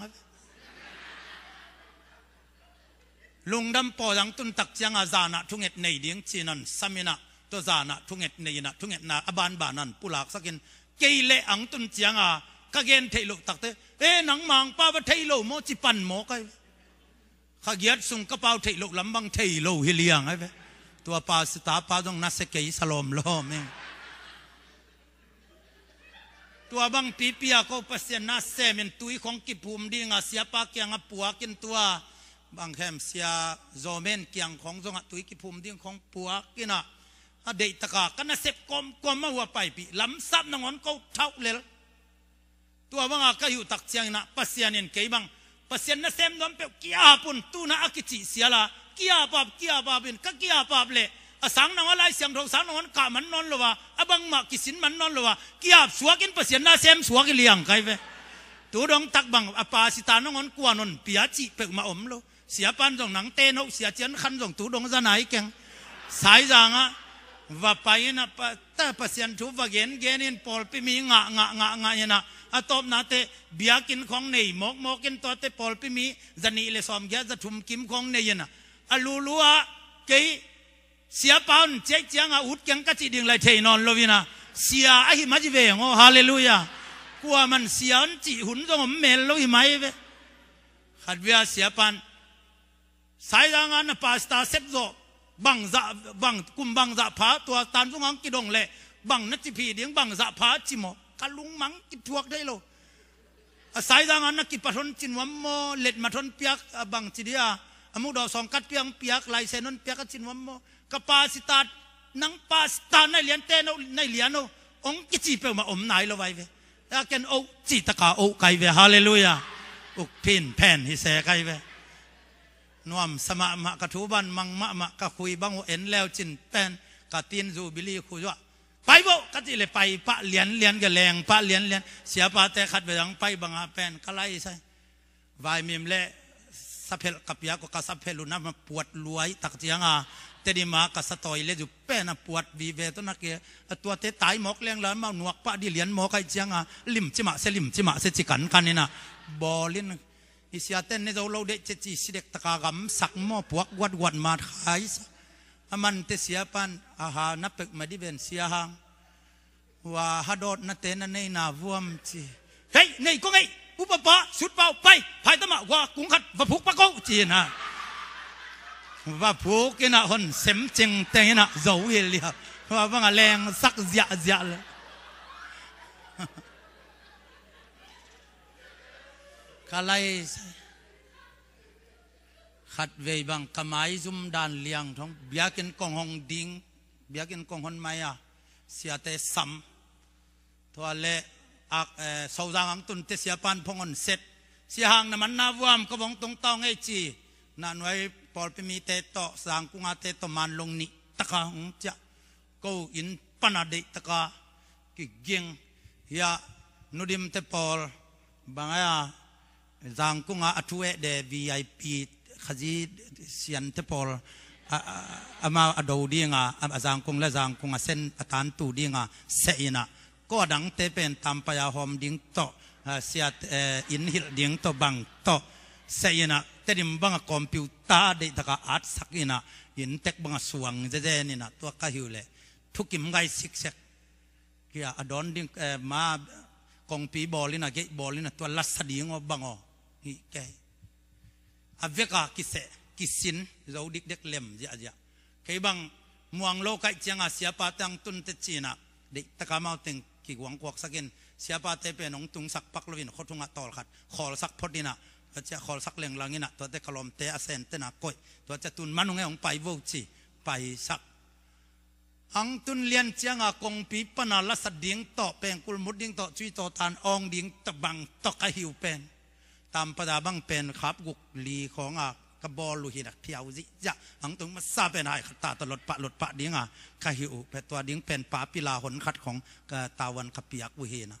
ลุงดำปอยังตุนตักยังอาจานะทุงเอ็ดในเดียงจีนันสามินะตัวจานะทุงเอ็ดในนะทุงเอ็ดนาอบานบานันปุลากสักินเกยเลอังตุนจียงกะเกนเทลุตักเตหนังมังป้าว่าเทยโลโมจิปันโมกัยขยัดสุงกระเป๋าเทยลุลำบังเทยโลฮิเลียงไอ้เว้ตัวปาสตาปาต้องนัสเกยสลอมล้อมเองตัวบังปีเปียก็ปัสยานาเซมินตุยของกิภูมิดีงาเสียปากยังปัวกินตัวบางแห่งเสียโจเมนเกียงของจงตุยกิภูมิดีของปัวกินะเดตกากันนะเสพกอมมาหัวไปปีลำซับนงอนก็เท่าเลยตัวบังอาก็อยู่ตักเสียงนะปัสยานินเกยบังปัสยานาเซมน้ำเปียกี้อาปุ่นตูน่าอักจิเสียละกี้อาปาบินก็กี้อาปาบเลยสังนางอะไรเสียงทองสังนางกามันนอนหรือว่าบังมากิสินมันนอนหรือว่ากี้อาสวกินปัสยานาเซมสวกิเลียงใครเว้ตัวดองตักบังปาสิตานงอนกวนนเปียจิเปกมาอมโลเสียปันส่งหนังเตนเสียเจียนขันส่งตูดงจะไหนแกงสายจางว่าไปนะแต่ปัสยันทุบว่าเกนินปอลไปมีงะนะตบนาเตเบียกินของเนยมกกินตัวเตปอลไปมีจะนี่เลยซ้อมแกจะทุ่มกิมของเนยนะ อลูลัวเกยเสียปานเจ๊เจียงอุดยังกัจจิดิ่งไรเทนอนโลวินะเสียไอ้มาจิเวงฮาเลลูยากลัวมันเสียนจีหุ่นตรงเมลโลวิไหมเวขัดเวียเสียปานสายทางงานปาสตาเซฟโซบังจะบังกุมบังจะผาตัวตานสงอังกิดงเล่บังนัจิพีเดียงบังจะผาจิโมกัลุงมังกิพวกได้โลสายทางงานนักิปทนจินวัมโมเล็ดมาทนเปียกบังจิเดียอมุดอสองกัดเปียงเปียกลายเซนนเปียกจินวัมโมกปาสิตานังปาสตาในเลียนเตนในเลียนองกิจิเปมาอมไหนละไว้เวแล้วกันโอจิตะกาโอไกเวฮาเลลูยาอุกพินแผ่นฮิเซไกเวนวมสมะมะกะทูบันมังมะมะกะคุยบังเอ็นแล้วจินเป็นกะตีนจูบิลีคุยว่าไปบ่กะจิเลยไปปะเลียนกะแรงปะเลียนเสียปะแต่ขัดไปยังไปบังอาเป็นกะไลใช่วายมิมเละสัพเพลกับยาก็กะสัพเพลุนะมาปวดรวยตักเจียงอาแต่ดีมากะสะตอยเลยอยู่เป็นปวดวีเวตัวนักเกตัวเตตายหมอกเลี้ยงแล้วมาหนวกปะดิเลียนหมอกไอเจียงอาลิมจิมะเซจิกันกันนี่นะบอลินอิสยาเต้นในเราเด็กเจจีสิเด็กตะกากำสักหม้อพวกวัดมาขายมันเตเสียปันอาหารนับเป็กมาดิเวนเสียหางว่าฮัดดนัเตนในนาวัวมจีเฮ้ยในก็ไงอุปปะสุดเปล่าไปภายตมะว่ากุ้งขัดว่าผูกปะโกจีนะว่าผูกกินอะคนเสมเจงเตงนะเจ้าเฮลียว่าบางแรงสักเสียเลยกะไลขัดเวบังกะไมซุมดานเลียงท้องเบียกินกองหงดิงเบียกินกองหงไมอะเสียแต่ซ้ำทัวเละอักสาวจางตุนเตเสียปันพงอนเสร็จเสียหางน้ำมันน้าวมก็บงตรงตองไอจีนั่นไว้ปอลไปมีเตโตสางกุงอาเตโตมันลงนิตะกาหงจะกูอินปนาเดตะกากิเกียงยานุดิมเตปอลบางอะจางกุงอาอัตเวเด VIP ขจีเสียนเทปอลอามาอดูดีงาอาจางกุงและจางกุงอาเซนอาตานตูดีงาเสียนะก็ดังเตเป็นตามปยาหอมดิ้งโตเสียอินหิลดิ้งโตบังโตเสียนะแต่ดิมบังคอมพิวเตอร์เดตะกาอัดสักนะอินเทคบังสวงเจนี่นะตัวกะฮิวเลทุกิมไงสิกเซกเกียอดอนดิ้งมากองปีบอลินะเกบอลินะตัวลัสดีงอบังอฮิแกอเวกากิเสกิสินเราดิกเด็กเล่มจะจะใครบังมวงโลกไอเจียงอาเสียปาตังตุนเตจีนะเด็กตะกามาเต็งกิหวังกวกสักินเสียปาเตเป็นน้องตุงสักปักลวินเขาทุงอัตอลขัดขอสักพอดีนะจะขอสักเล่งลังนี่นะตัวเตกลมเตอเซนเตนะก้อยตัวจะตุนมันงไงของไปโวจีไปสักอังตุนเลียนเจียงอากงปีปนาลัสดิ่งต่อเป็นกุลมุดดิ่งต่อจุยต่อทานองดิ่งตะบังตอกะหิวเป็นตามประดาบังเป็นขับกุกลีของอากระบอลูหินักเพียวจิจะอังตุงมาซาเป็นไอ้ขัดตาตลอดปะดิ่งอ่ะกะหิวเป็นตัวดิ่งเป็นป่าปิลาหนขัดของตาวันขปียกวุเฮนะ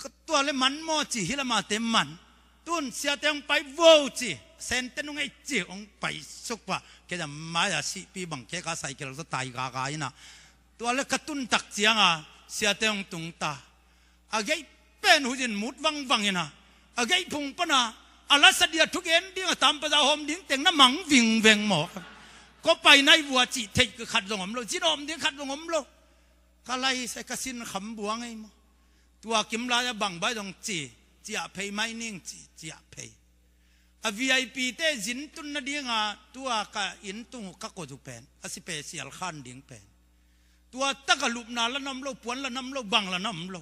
ก็ตัวเลยมันโมจิฮิลมาเต็มมันตุนเสียเต็งไปโวจิเซนเตนุงไอจิองไปสุกว่าแกจะมาอย่าสิปีบังแกก็ใส่เกลือตายกายนะตัวเลยกระตุ้นตักเสียงอ่ะเสียเต็งตุงตาอาเกยเป็นหุ่นมุดวังนะอาเกยพุงปนะอาลัสเดียทุกเอ็นดิ้งตามประดาหอมดิ้งเต็งน้ำมังวิ่งเวงหมอกก็ไปในวัวจิเทกขัดลงหอมโลจีนอมดิ้งขัดลงหอมโลก็ไล่ใส่กระสินขำบัวไงมั้งตัวกิมลายบังใบตรงจีจะเพย์ไม่นิ่งจีจะเพย์VIP เต้จินตุนนาดีงาตัวกะอินตุงกักโกจุเป็นอาศิเปเซียลขันดิ้งเป็นตัวตะกะลุบนาละน้ำโลปวนละน้ำโลบังละน้ำโล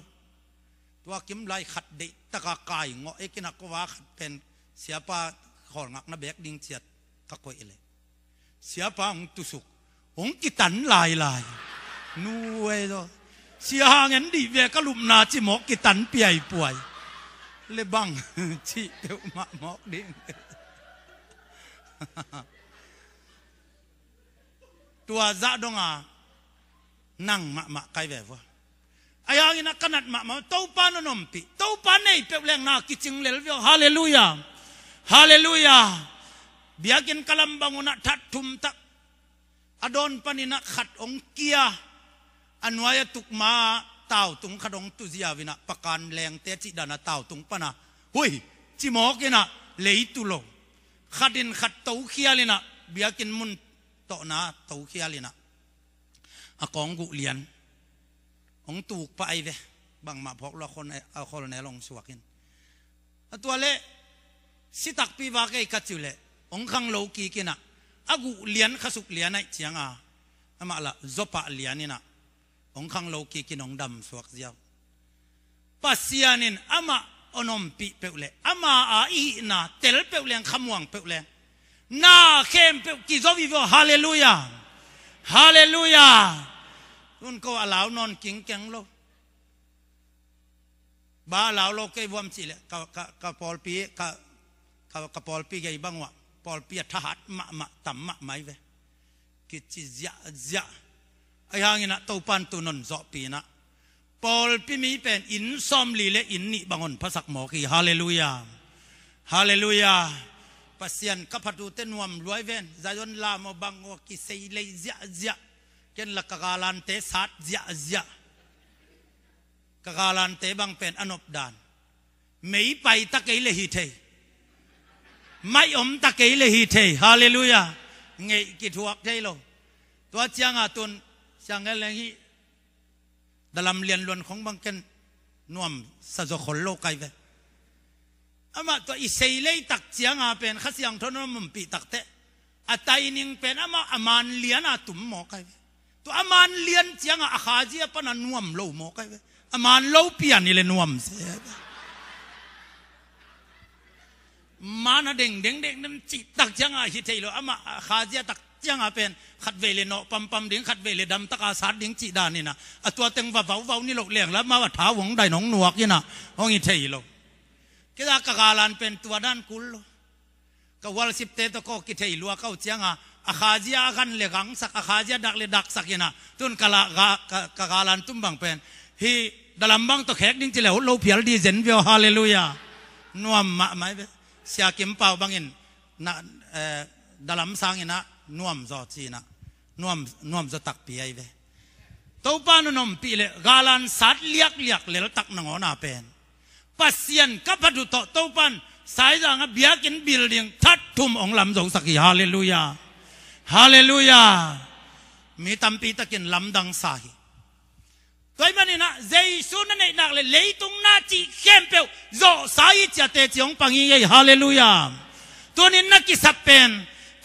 ตัวกิมไลขัดเดตะกะกายงอเอกินักว่าขัดเป็นเสียป้าของักนาเบกดิ้งเจียดกักโกเอเลเสียป้าองตุสุกองกิตันลายนูเวโดเสียหางเงินดีเวกะลุบนาจิหมอกกิตันเปียป่วยเลยบังชีเอวมาหมอกดิ้งตัวจะดงอ่ะนั่งมาไกลแบบว่าไอ้ยังนักขนาดมาเต้าปานนมปีเต้าปานนี่เป็นแรงนักกิจงเลวฮาเลลูยาฮาเลลูยาเบียกินกลัมบังอุณทัดทุมตักอดอนปานินักขัดองเกียอันวายตุกมาเต่าตุงขดงตุจิยาวินะประการแรงเตจิดานะเต่าตุงปนะหุยจิหมอกินะเลยตุโลข ขัดดินขัดเต้าเขียเลยนะเบียกินมุนโตนะเต้าเขียเลยนะอากองกุเลียนองตูกไปเวบางมาพกเราคนเอาคนในลงสวกินตัวเละสิตักปีวาเกยกัดจุเละองคังโลกีกินะอากุเลียนขสุกเลียนไอเจียงอามาละจบปะเลียนนี่นะองคังโลกีกินองดำสวกเจียวปัสยานินอามาอนอมปีเปเลอามาอาอีนะเตลเปเลงขมวงเปเลนาเข้มเปกิจวิวฮาเลลูยาฮาเลลูยาตุนก็อาลาวนอนกิงแกงโลบ้าลาวโลกไอ้วมสิเลยกับปอลปีกับปอลปีไงบ้างวะปอลปีทหารมาต่ำมาไม่เวกิจจะไอ้ห่างนะตัวปันตัวนนจอปีนะปอลปีมีเป็นอินซอมลีเลอินนี่บางคนภาษาหมอกีฮาเลลูยาฮาเลลูยาปัสยันกับพัดูเตนวมรวยเวนใจยนลามบางวกิเซเลยจะเกณฑ์ละกาลันเตสัตจะกาลันเตบังเป็นอนบดานไม่ไปตะเกยเลหิเทไม่อมตะเกยเลหิเทฮาเลลูยาเงยกิทวกเทโลตัวเจียงอาตุนเจียงอะไรงี้ดัลลัมเลียนล้วนของบังเกนนวมสะจขลโลกไกเวอามาตัวอิเซเลตักเจียงอาเป็นขัดยังทนมุมปีตักเตอัตายนิงเป็นอามาอามานเลียนอาตุ่มหมอไกเวตัวอามานเลียนเจียงอาขาเจียปนันนวมโลหมอไกเวอามันเล่าเปียนี่เลยนวมเสียมานะเด้งนั่นจิตักจังอาฮิตเทโลอามาขาเจียตักจังอาเป็นขัดเวเลโนปั๊มดิ้งขัดเวเลดำตะกาสาดดิ้งจิดานี่นะตัวเต็งว่าเบานี่โลกเลี้ยงแล้วมาว่าท้าหวงได้หนองหนวกนี่นะห้องฮิตเทโลก็จะกาลันเป็นตัวด้านกุลโลก็วัลสิบเตตะก็กิเทลัวเข้าเจียงอาขาเจียกันเลกังสักอาขาเจียดักเลดักสักนี่นะตุนกาลันตุ้มบังเป็นฮีดัลลัมบังตัวแขกดิ้งจิเหลวโลเพียลดีเซนเวียวฮาเลลูยานวมมาไม่เสียกิมเป่าบังอินนะดัลลัมสังอินะนวมจอดจีนะนวมจะตักปีไอเวตัวปานนมปีเลกาลันสัตเลียกเลวตักนงอนาเป็นปัสยันกับพัดุโตตัวปานสายจางเบียกินบิลดิ้งทัดทุ่มองลำจงสักฮาเลลูยาฮาเลลูยามีตัมปีตะกินลำดังสาฮีตัวมันนี่นะเจสุนั่นเองนักเลยตุงนาจีเข้มเปลวโจสายจัตเตจิองปังยี่ฮาเลลูยาตัวนี้นักกิสับเป็น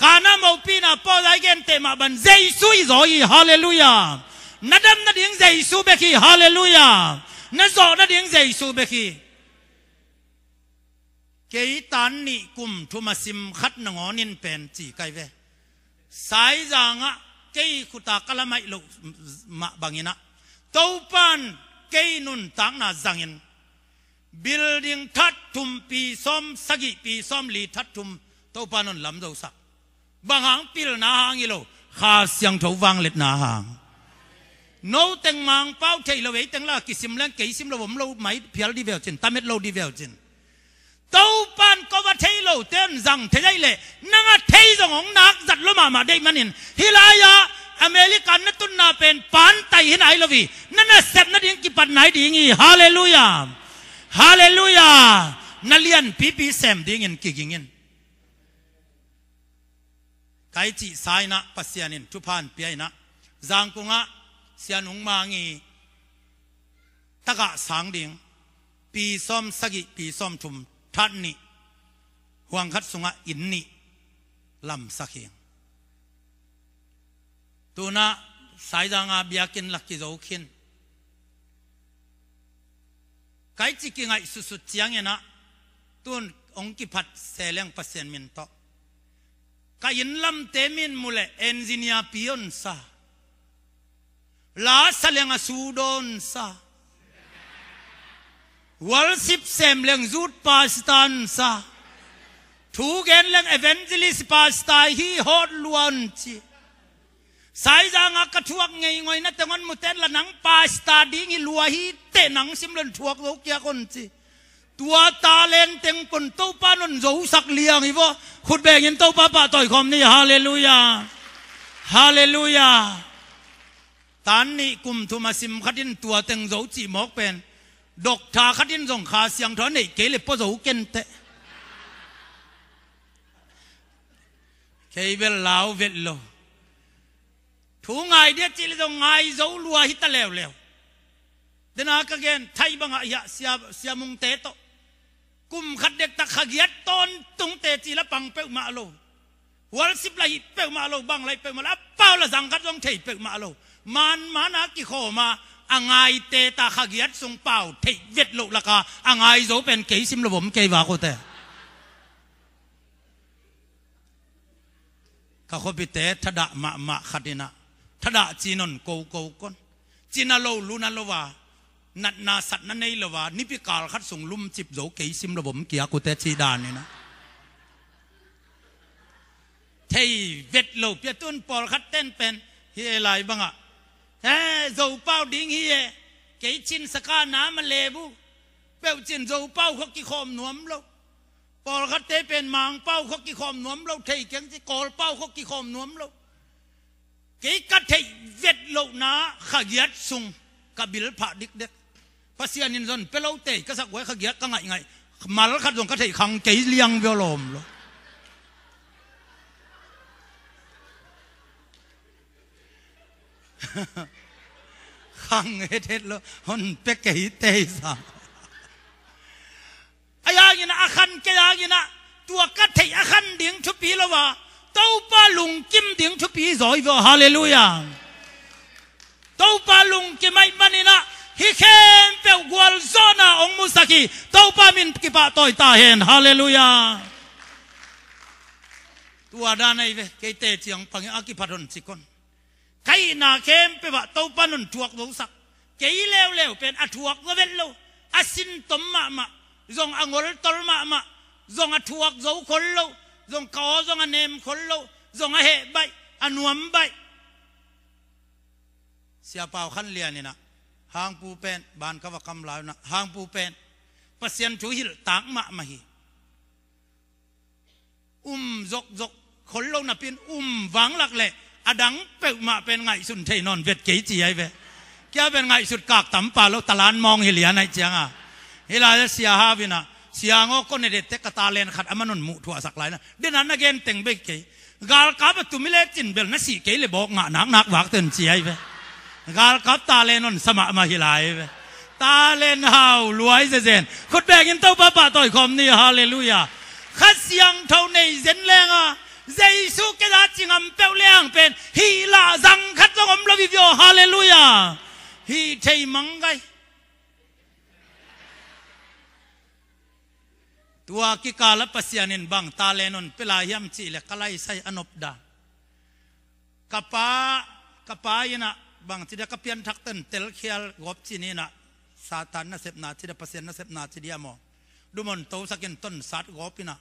การนำเอาปีน่ะพอได้เกณฑ์เตมาบันเจสุอีโจอีฮาเลลูยานัดนัดยังเจสุเบคีฮาเลลูยานัดโจนัดยังเจสุเบคีเกยตันนี่กุมทุมาซิมขัดนงอนินเป็นจีไกเวสายจางะเกยขุตากะละไม่ลุมาบังยินะตัวปันเกยนุนตังนาจังยินบิลดิ้งทัดทุมปีซ้อมสกิปีซ้อมลีทัดทุมตัวปันนุนลำดูสักบางหางปิลนาหางยิโลข้าเสียงทวังเล็ดนาหางโนเต็งมังเป้าเทยละเวเต็งละกิสิมเล่นเกยสิมละผมเราไม่เพียรดีเวลจินตาเม็ดเราดีเวลจินตัวปันก็ว่าเทยเราเต้นจังเทยเลยนั่งเทยจงของนักจัดลมาได้มันนินฮิลายะอเมริกันนั่นตุนนาเป็นปันไตหินไอลวีนั่นน่ะเสพนั่นยังกิปันไหนดีงี้ฮาเลลูยาฮาเลลูยานั่นเลียนปีเซมดีเงินกี่เงินไกจีสายนะปัสยานินทุพานเปียนะจางกุงะเสียนุงมางี้ตะกะสังดิ่งปีซ้อมสกิปีซ้อมทุมทัดนี่ห่วงคัดสุงะอินนี่ลำสักเฮียงตัวน่ะสายจางอาเบียกินหลักกิโจขินไก่จิกิงไงสุดๆเจียงเนี่ยนะตัวองค์กิพัดเสลียงปัสเซนมินโตกายินลำเตมินมุเลเอนจิเนียร์พิออนซาลาสเลงสูดอนซาวัลสิบเซมเลงจูดปาสตันซาทูเกนเลงเอเวนเจลิสปาสตาฮีฮอดลวนจีสายจางกระทวกไงงอยนั่นแต่วันมุเตนละหนังปาสตาดิ้งลัวฮีเตะหนังซิมเลนทวกโลกยาคนจีตัวตาเลนเต็งปนเต้าป้านนโจสักเลียงอีวะขุดแบ่งเงินเต้าป้าต่อยคอมนี่ฮาเลลูยาฮาเลลูยาตานนี่กุมทุมาซิมขัดินตัวเต็งโจจีมอกเป็นดอกทาขัดินส่งขาเสียงถอนนี่เกลิปโปโจเกนเต เคยเวลลาวเวลโลถูงไงเดียจิลิดงไงโจลัวฮิตเลวเลวเดินอากาเกนไทยบังอาเสียมุงเตโตกุมขัดเด็กตะขยียดต้นตุงเตจิละปังเปิลมาโลหัวสิบไหลเปิลมาโลบังไหลเปิลมาแล้วเป้าละสังกัดต้องเทเปิลมาโลมันนักกิโคมาอ่างไงเตตะขยียดทรงเป้าเทเวทโลละกาอ่างไงโจเป็นเกยซิมระบบเกยวาโคเตข้าขบิเตทดะมาขัดนะทดะจีนนโกก้นจีนาโลลูนันโลวานัดนาสัตนันในโลวานิพิกาลขัดส่งลุ่มจิบโจเกยซิมระบบเกียกุเตจีดานนี่นะเทเวทโลเปียตุนปอลขัดเต้นเป็นเฮียไรบ้างอ่ะโจเป้าดิ้งเฮียเกยจินสกาน้ำมาเลบุเป้าจินโจเป้าเขากิคอมหนวมโลปอลขัดเตเป็นมังเป้าเขากิคอมหนวมโลเทเกียงที่กอลเป้าเขากิคอมหนวมโลเกยกัดเทเวทโลนะขยียดซุงกบิลผาดิกเด็กภาษานินซอนเปโลเตก็สักไว้ขยียดก็ไงมาแล้วขัดส่งกัดเทขังเกยเลี้ยงเวลมโลขังเฮ็ดแล้วฮอนเปเกยเตยสังอายากินะอาคันเกยากินะตัวกัดเทอาคันเดียงชุปีละว่าเต้าปาลุงกิมเดียงชุปีสอยว่าฮาเลลูยาเต้าปาลุงกิมไม่บันนี่นะฮิเข้มเปกวลโซนาองมุสกีเต้าปามินกิปะต่อยตาเห็นฮาเลลูยาตัวด้านในเวเกยเตจียงปังอากิพัดนสิคนใครนาเข้มเปว่าเต้าปานุนถวกรู้สักเกยเลวเป็นอถวกก็เป็นโลอาสินตมมาจงอังอลตลมาจงอถวกโจคนโลจงกอจงอเนมคนโลจงอเหใบอนวมใบเสียเปล่าขันเลียนี่นะหางปูเป็นบานกวกำลาวนะหางปูเป็นเปเซียนชูหิลต่างมาฮีจกคนโลน่ะเป็นหวังหลักเลยอดังเปิดมาเป็นไงสุนเทนอนเวทเกยจีไอเวแกเป็นไงสุดกากตำป่าแล้วตะลานมองเฮียในเจียงอ่ะเฮลาเสียฮาวินะเสียงก็ในเด็ดเตกตาเลนขัดอมันนมุถั่วสักหลายนะเดินนั้นเกนเต็งเบกเกยกาลกับตุมิเลจินเบลนัสีเกยเลยบอกงะนักวักเตือนเจียไอเวกาลกับตาเลนนสมะมาฮิลายเวตาเลนฮาวรวยเซนขุดแบกินเต้าป้าป้าต่อยคอมนี่ฮาเลลูยาขัดเสียงเท่าในเซนแรงอ่ะเจสุกระจิงอัมเปลเลียงเป็นฮีลาจังขัดจงอมลวิโยฮาเลลูยาฮีเทมังไงตัวกิกาลปัสยานินบังตาเลนนเปลายามจีเลกไลไซอนบดากะปายนะบังจีเดกเปียนทักเตนเตลเคียลกบจีนีนะซาตานนะเสพนาจีเดปัสยานนะเสพนาจีเดียมอดูมันโตสักินต้นสัตกบินะ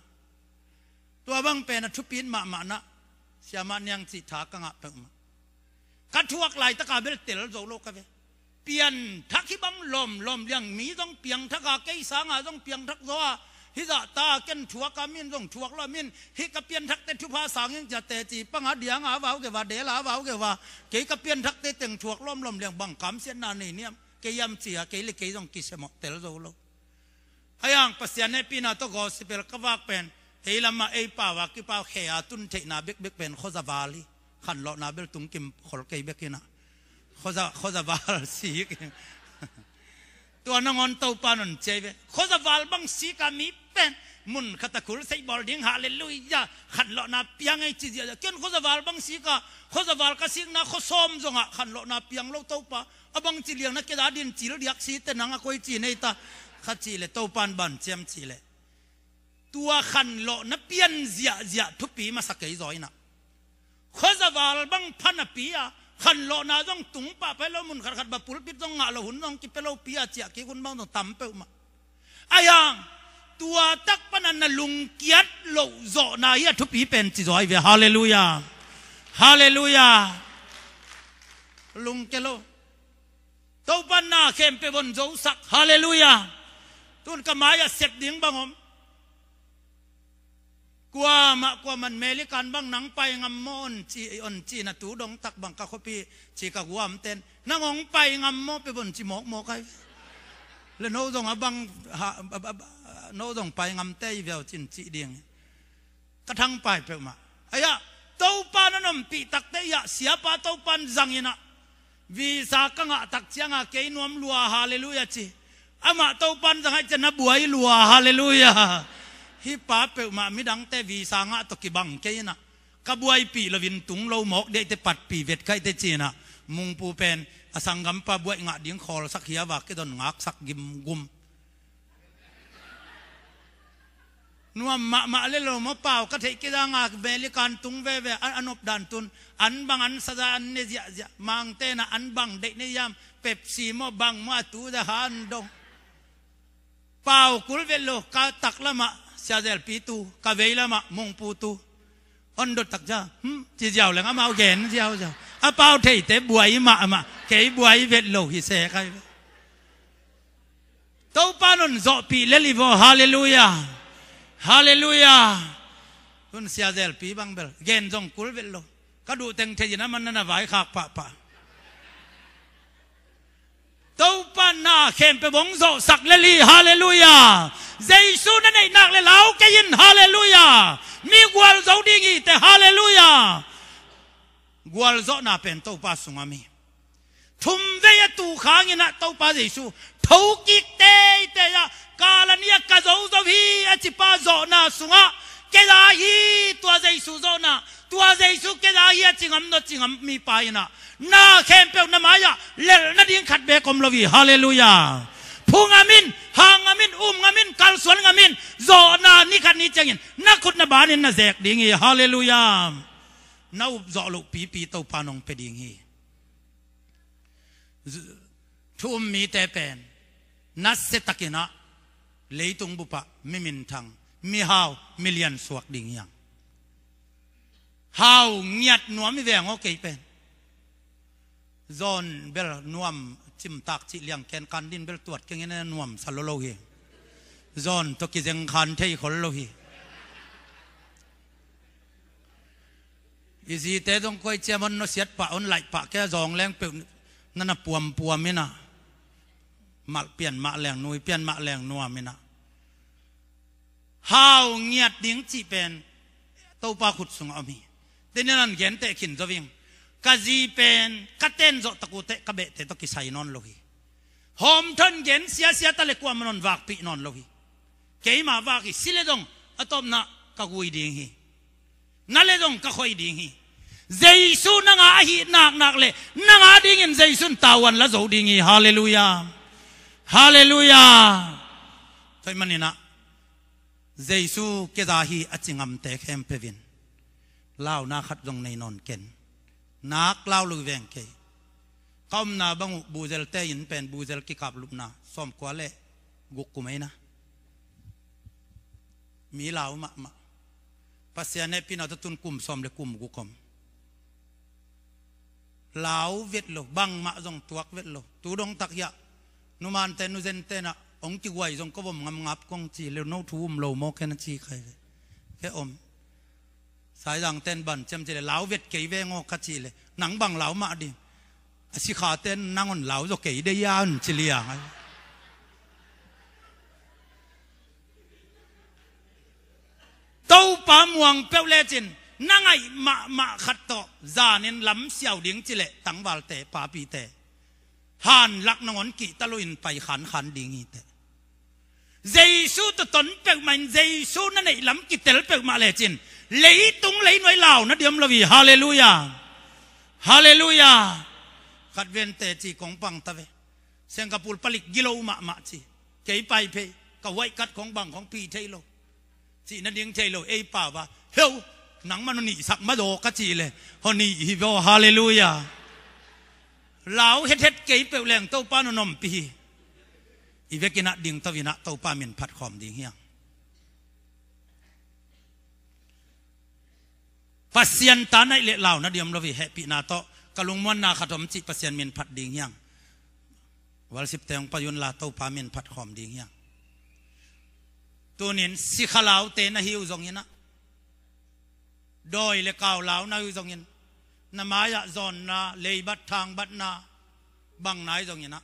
ตัวบังเป็นทุปินมานะเสียมันยังจิตากังะเปิงมากัดทวกไหลตะกาเบลเตลโจโลกะเวเปลี่ยนทักที่บังลมยังมีต้องเปียงทักกาเกยสังต้องเปียงทักโซฮิจาตาเกินทวกกามินต้องทวกละมินฮิกะเปียนทักเตทุพาสังยังจะเตจีปังหาเดียงหาวาวเกว่าเดลาวาวเกว่าเกยกะเปียนทักเตเต็งทวกลมเลียงบังคำเสียนานี่เนี่ยเกยยำเสียเกยเลยเกยต้องกิสมเตลโจโลไอ้ยังปัสยาในปีนาตโกสิเปลกวักเป็นเฮลัมมาเอป่าวากิป่าวเขียตุนเทนาเบกเป็นโคซาวาลีขันโลนาเบลตุงกิมขลเกยเบกินะโคซาวาลสีตัวนงอนเต้าปานุนเจเวโคซาวาลบังสีกามีเป็นมุนขัตะคุลใส่บอลดิ้งฮาเลลูยาขันโลนาเปียงไอจีเดียเกินโคซาวาลบังสีกาโคซาวาลกสิงนาโคซอมจงะขันโลนาเปียงโลเต้าปาอบังจีเลียงนักเกดาดินจีลเดียกสีแต่นังอคอยจีในตาขัดจีเลเต้าปานบันเจียมจีเลตัวขันโลนับเปียนเสียทุกปีมาสักกี่ร้อยนะข้าจะวาลบังพันปีอะขันโลนาต้องตุงปะไปแล้วมุนขัดแบบปุลปิดต้องงะเราหุ่นต้องกิบไปแล้วปีอะเจียกี่คนบ้างต้องตำไปมาอายังตัวตักปนันนลุงเกียรติโลโจนาเฮียทุกปีเป็นจีร้อยเวฮาเลลูยาฮาเลลูยาลุงเกโลตัวปันนาเข้มไปบนโจสักฮาเลลูยาตุนกมายาเสพดิ้งบังผมกว่ามันเมลิกันบังหนังไปงำมอนจีนะตูดงตักบังกะคปีจีกะกวามเต้นนังองไปงำมอไปบนจีหมอกไอแล้วโน้ตงบังโน้ตงไปงำเตยเวลจินจีเดียงกระทั่งไปเปมาไอ้ยะ เต้าปานนมปีตักเตยเสียป้าเต้าปันจังยินะวิสากังะตักเชียงะเกยนวมลัวฮาเลลูยาจีอามาเต้าปันจังให้จะนับวยลัวฮาเลลูยาฮิป้าเปิดมามิดังเตวิสางะตกิบังเกยนะกบวยปีละวินตุงโลหมอกเดเตปัดปีเวทไกเตจีนะมุงปูเป็นอสังกัมปะบวยงะดิ้งคอลสักเฮียวากดอนงักสักกิมกุมนัวมาเลโลมาเป่าก็เทกิดังอ่ะเบลิการตุงเวอันอบดันตุนอันบังอันสะดานเนจิยะมังเตนะอันบังเด็กเนยามเป๊ปซี่มอบังมาตูดะฮันดงเป่ากุลเวโลกาตักละมาเสียเดลปีตูกาเวละมามุงปูตูอันดตักจ้าจีเจ้าเลยงั้นมาเอาแกนเจ้าอาเป่าเทเตบวยมาเกยบวยเวโลฮิเซใครเต้าปานุนโซปีเลลิโวฮาเลลูยาฮาเลลูยาคุณเสียเดลปีบังเบลเกนจงกุลเวลโลก็ดูเต็งเทียนมันนั่นไหวขากปะเต้าปานาเข้มไปบงโซสักเลลีฮาเลลูยาเจสุนั่นไอ้นักเลลาวแกยินฮาเลลูยามีกวลโซดิ้งอีแต่ฮาเลลูยากวลโซน่าเป็นเต้าปาสุงามีทุ่มเวียตูข้างยินะเต้าปาเจสุทุกิเตยกาลนี้กะโจโจฮีอจิปาโจนาสุงะเกดาฮีตัวเจสุโจนาตัวเจสุเกดาฮีจิงอัมโนจิงอัมมีปายนะนาเข้มเปลนามายะเลนดิ้งขัดเบกอมลวีฮาเลลูยาพุงอามินหางอามินอามินกัลสวนอามินโจนานี่ขัดนี้จังยินนักขุดนาบานินนาเซกดิ้งฮีฮาเลลูยานาอุบโจลุปีเต้าปานองเปดิ้งฮีทุ่มมีแต่เป็นนัสเซตักินะเลยตรงบุปะไม่มินทังมีฮาวมิเลียนสวกดิ่งยังฮาวเงียดนัวไม่แหวงโอเคเป็นจอนเบลนวมจิมตักจิเลียงแกนกันดินเบลตรวจกันงี้นะนวมสัลโลฮีจอนตกิจังคันเทยคนโลฮีอีซีเตต้องคอยเจ้ามันนเสียดปะอันไหลปะแค่จองแรงเปล่านั่นน่ะปวมไม่น่ะมาเปลี่ยนมาแรงนุยเปลี่ยนมาแรงนัวไม่นะฮาวเงียดดิ้งจีเป็นเต้าปาขุดสุงอามีแต่เนี่ยนั่นเขียนเตะขินจะวิ่งกะจีเป็นกะเต้นโจตะกูเตะกะเบะเตะตะกิใส่นอนโลหิหอมทนเขียนเสียตะเล็กว่ามันนอนวากปีนอนโลหิเกี่ยมาวากิสิเลดงอะตอมนะกะกุยดิ้งฮีนั่นเลดงกะคอยดิ้งฮีเจสุนังอาฮีนักเลยนังอาดิ้งอินเจสุนตาวันละโจดิ้งฮีฮาเลลูยาฮาเลลูยาใช่มันนี่นะเจสุเกดาฮีอจิงอัมเตเข้มเปวินเล่านาขัดตรงในนอนเก่นนักเล่าลูกแวงเกยก้มนาบังบูเซลเตยินเป็นบูเซลกิกับลุบนาซ้อมกว่าเละกุกกุไม่นะมีเล่ามาปัสยาเนปินาตตุนกุมซ้อมเลยกุมกุกคมเล่าเวทโลบังมาจงตัวเวทโลตูดงตักยะนุมานเตนุเซนเตนะองค์จิวัยจงก็บ่มงับกงจีเลวโนทูมโลโมแค่นั้นจีใครแค่อมสายดังเต้นบันจำจะเลยเหลาเวทเกยเวงอคัจีเลยหนังบังเหลามาดิสิขาเต้นนั่งอนเหลาจะเกยได้ยานจิเลียเต้าปามวงเปลเลจินนั่งไอมาขัดต่อจานินล้ำเสียวดิ้งจิเลตั้งบาลเตปาปีเตฮานลักนงอนกีตะลุยนไปขันดิ่งอีเตเจสุตตนเปกมันเจสุนั่นไอ้ล้ำกิเตลเปกมาเลจินเลยตุงเลยหน่วยเหล่านะเดียมลวีฮาเลลูยาฮาเลลูยาขัดเวนเตจีของปังตะเวเซงกาปูลผลิตกิโลมาจีเกยไปเพกับไว้กัดของบังของปีเทโลจีนั่นดิ้งเทโลเอป่าวะเฮ้ยหนังมันหนีสักมาโดกจีเลยฮอนี่ฮิโวฮาเลลูยาเหลาเฮ็ดเกยเปลวแรงเต้าป้านนมปีอีเวกินะดิ่งตวินะเต้าป้ามินพัดขอมดิ่งเฮียงปัสยันตาในเละเหล่านะเดียมเราวิแฮปีนาโตกะลุงมวนนาขดมจิปัสยันมินพัดดิ่งเฮียงวัลสิบเตงปยุนลาเต้าป้ามินพัดขอมดิ่งเฮียงตัวนี้สิขลาวเตนะฮิวจงยินะโดยเลกาวเหลานะฮิวจงยินนามายะจอนนาเลยบัดทางบัดนาบังนายจงยินะ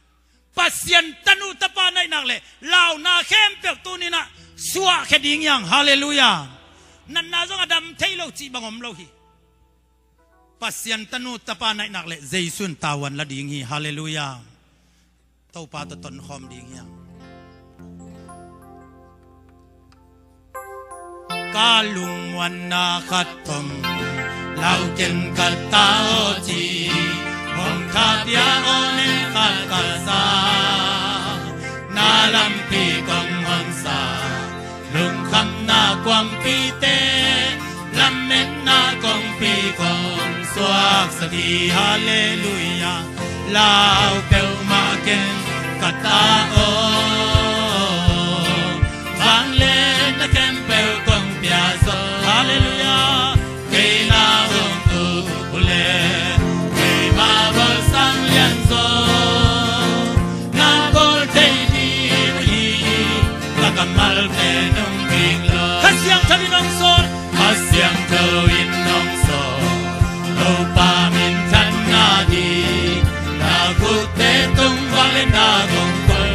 ปัสยันตนุตปาในนักเลยเหล่านาเข้มเปียกตัวนี้นะสวะแค่ดิ่งยังฮาเลลูยานันนาจงอดัมเทโลจีบังอมโลหิ pasien tanu tapa nai nak le Jaisun tawan la ding hi hallelujah tau pa to ton khom ding hi kalung wan na khatom lau ken katao chi hong kha pia one khat ka sa na lam pi kong hong sa lung kham na kwam pi te lam men na kong pi kong suak sa di hallelujah lau pel ma ken katao vang lên na kem pel kong pia so hallelujah cây na hong tu ule cây ma bol sang lian so na bol te di hi la kamal te nong king lo kasiang thali nong son kasiang thau in nong so lo pa min chan na di na ku te tung vang lên na gong kol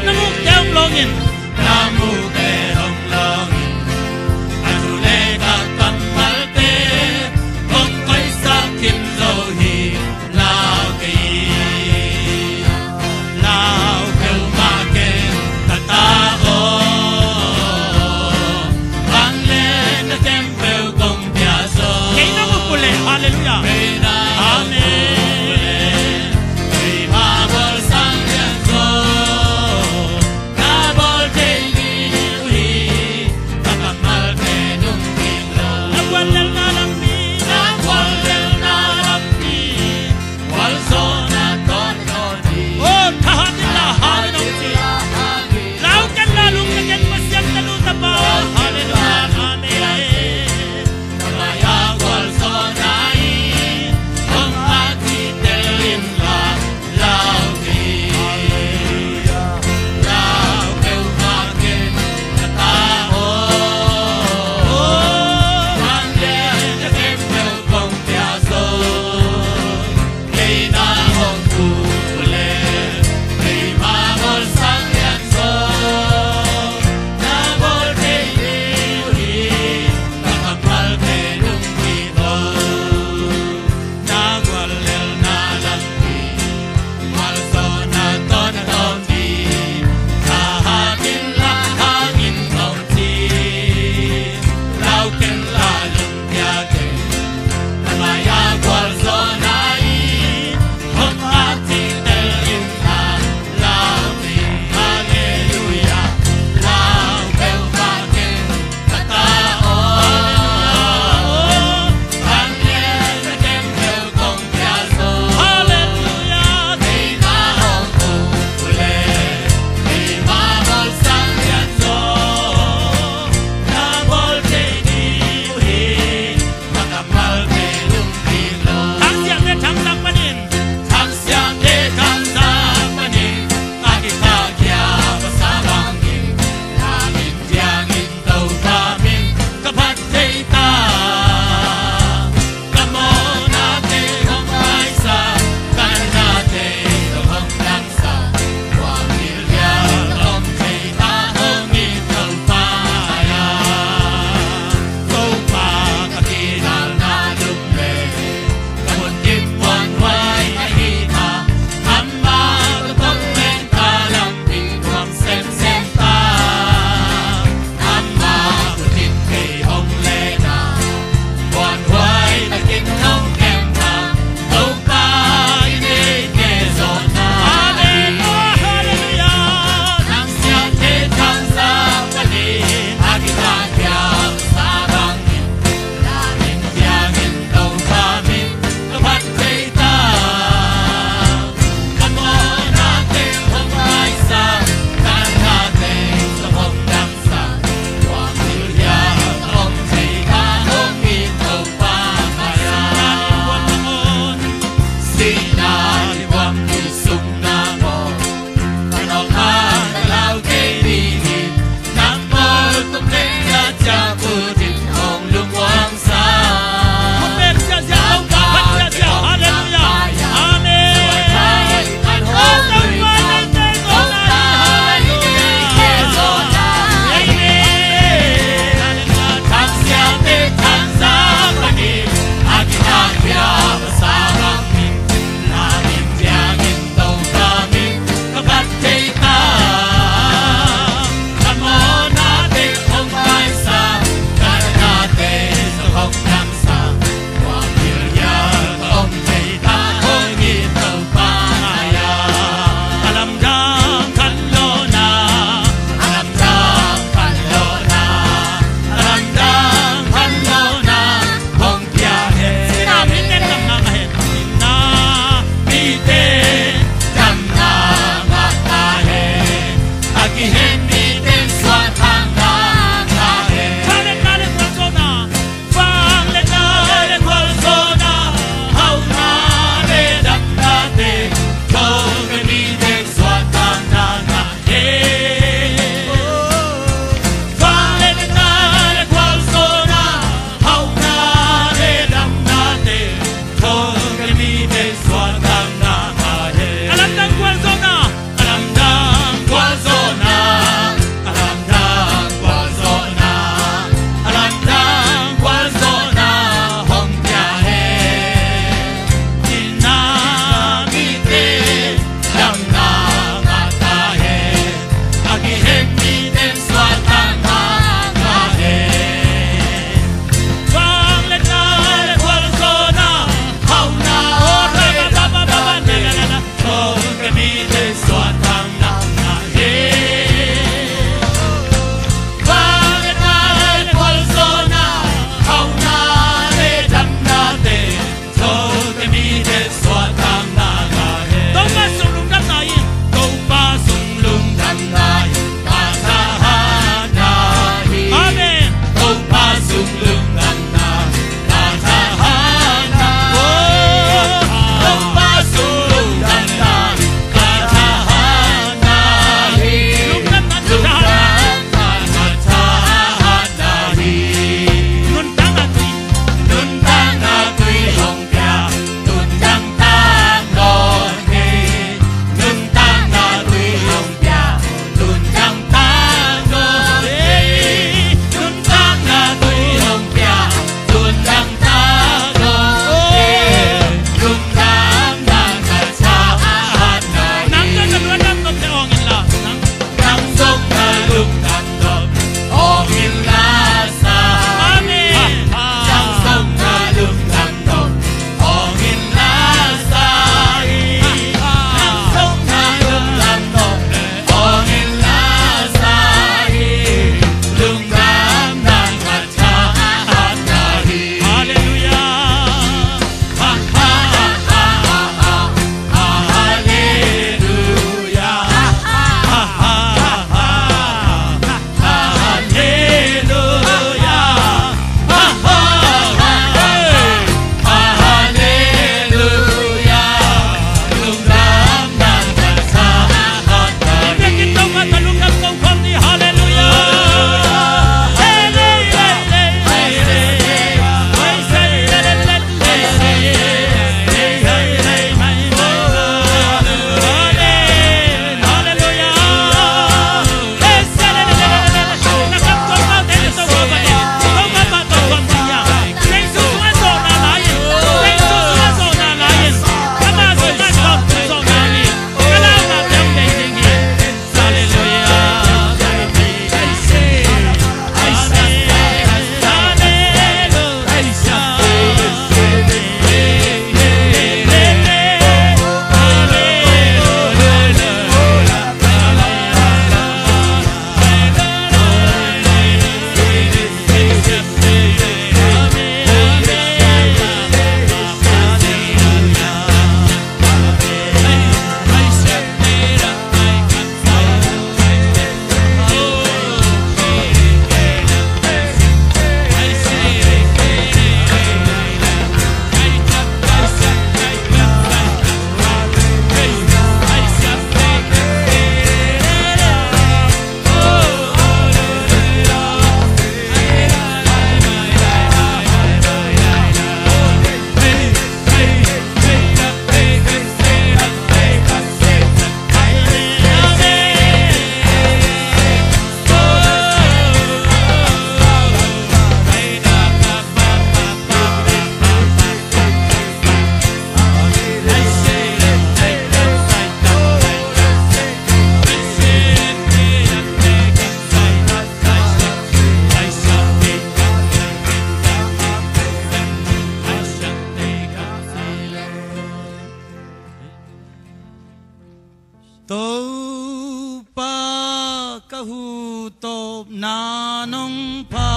na nong pa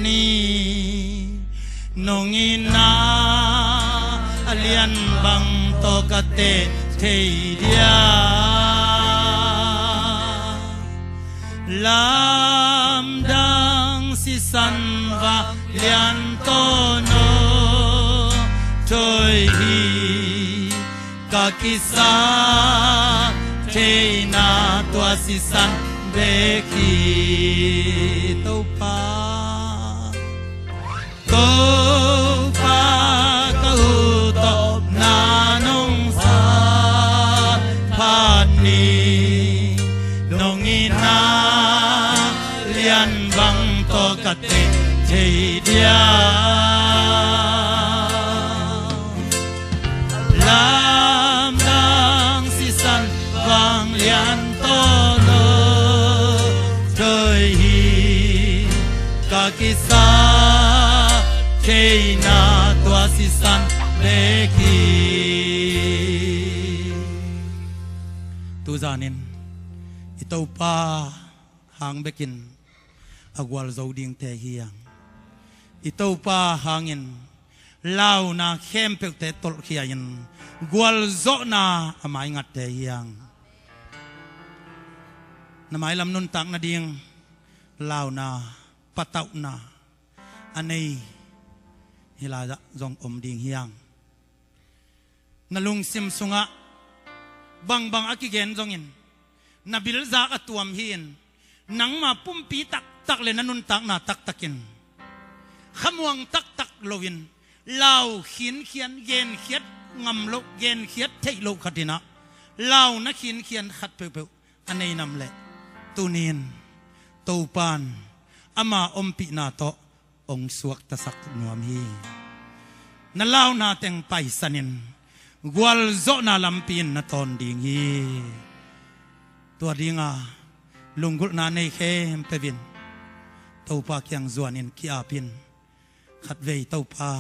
ni nong ina alian bang to kate thei dia lam dang si san va lian to no trôi hi cả kisa thế na tua si san về khi tàu pa câu top na nong sa phan ni nong ina lian bang to kate thế dia lam dang si san vang lian to no trời hi cả kisa thế na tua si san về khi tu zanin itau pa hang bekin agwal zoding te hiang itau pa hangin lau na khem pe te tol khiain gwal zo na amai ngat te hiang na mai lam nun tak na ding lau na patau na anei hila zong om ding hiang nalung sim sunga bang bang akigen zongin nabil za atuam hin nang ma pumpi tak tak le nanun tak na tak takin khamuang tak tak lowin lau khin khian gen khiat ngam lo gen khiat thei lo khatina lau na khin khian khat pe pe anei nam le tunin topan ama ompi na to ong suak tasak nuam hi na lau na teng pai sanin gwal zo na lampin na ton ding hi tua dinga lungul na nei khem pevin topa kyang zuanin ki apin khat vei topa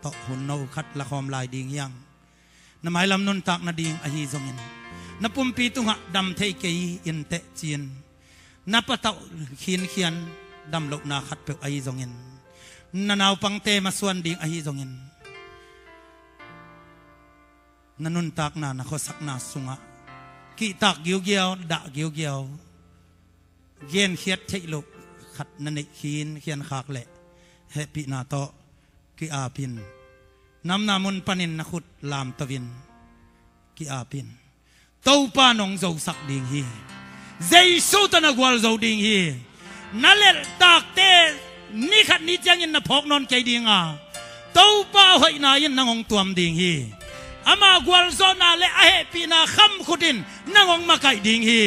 to hun no khat la khom lai ding yang na mai lam nun tak na ding a hi zongin na pumpi tunga dam thei ke in te chin na patau khin khian dam lo na khat pe ai zongin na naw pang te ma suan ding a hi zongin na nun tak na na khosak na sunga ki tak giu giao da giu giao gen khiat thei lo khat na nei khin khian khak le happy na to ki apin nam namun panin na khut lam tawin ki apin to pa nong zo sak ding hi jaisu ta na gwal zo ding hi na le tak te ni khat ni chang in na phok non ke ding a to pa hoi na yin nangong tuam ding hi ama gwal zo na le a happy na kham khutin nangong makai ding hi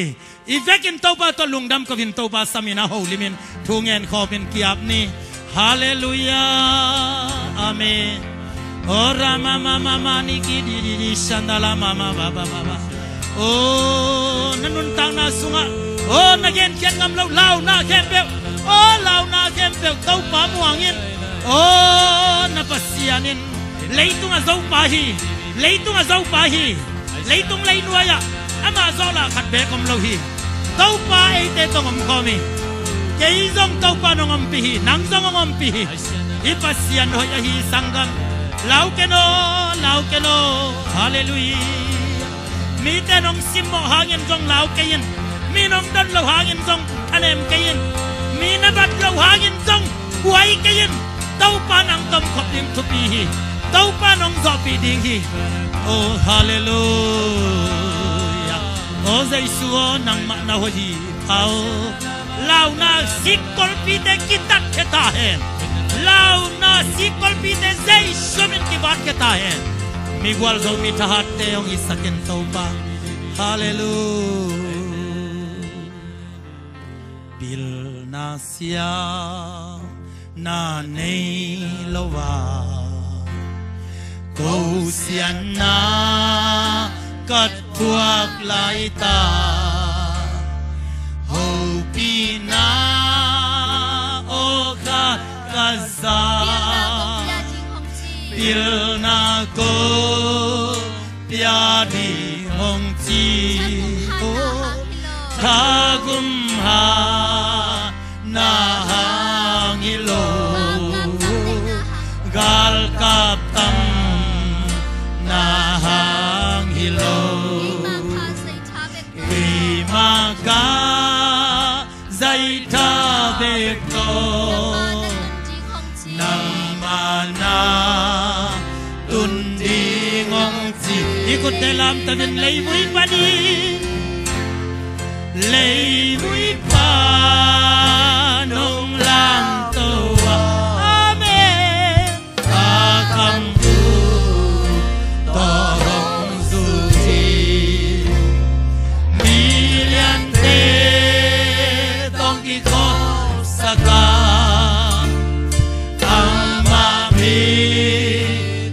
ivekin to pa to lungdam ko vin to pa samina holimin thungen khopin kiap ni hallelujah amen ora mama mama ni ki di di sandala mama baba baba oh nanun tang na sunga oh na gen ken ngam lo lau na ken pe oh lau na ken pe to pa muangin oh na pasianin leitung a zo pa hi leitung a zo pa hi leitung lei nuaya ama zo la khat be kom lo hi to pa e te to ngom khomi kei zong to pa no ngom pi hi nang zong ngom pi hi ipasian ho ya hi sangam lau keno hallelujah mi te nong simmo hangin zong lau kein mi nong don lo hangin zong anem kein mi na bat lo hangin zong kuai kein to pa nang tom khop ding thu pi hi to pa nong zo pi ding hi oh hallelujah oh jaisu nang ma na ho hi ao lau na sikol pi te kitak kheta hen lau na sikol pi te jaisu min ki bat kheta hen mi gwal zo mi thahat te ong isaken to pa hallelujah bil na sia na nei lova câu xian na cất thuốc lại ta hầu pi na ô ca ca za bil na cô pia đi hong chi ô tha kum ha na hang hilo gal kap tam na hang hilo ma ka zai tha bek to nang mana tun di ngong chi ikut dalam tamin lei mui padi lei mui pa nong lang to amen akam tu to hong su chi milian te tong ki ko saka amma mi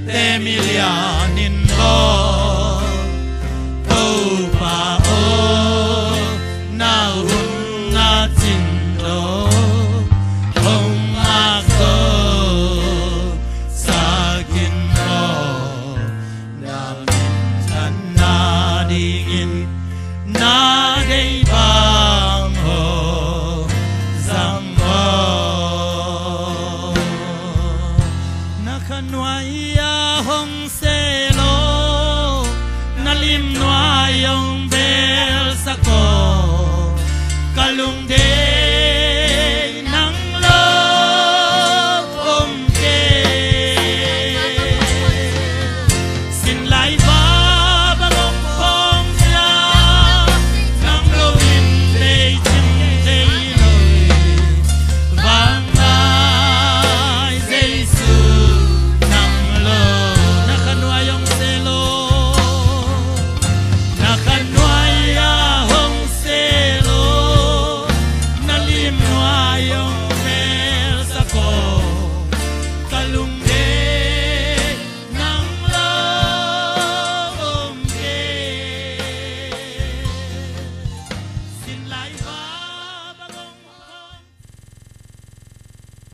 te milianin bo to pa o na hun na chin do hong ma ko sa kin ho na min chan na dingin na dei bang ho zam ho na khanwai ya hong se lo na lim noa yong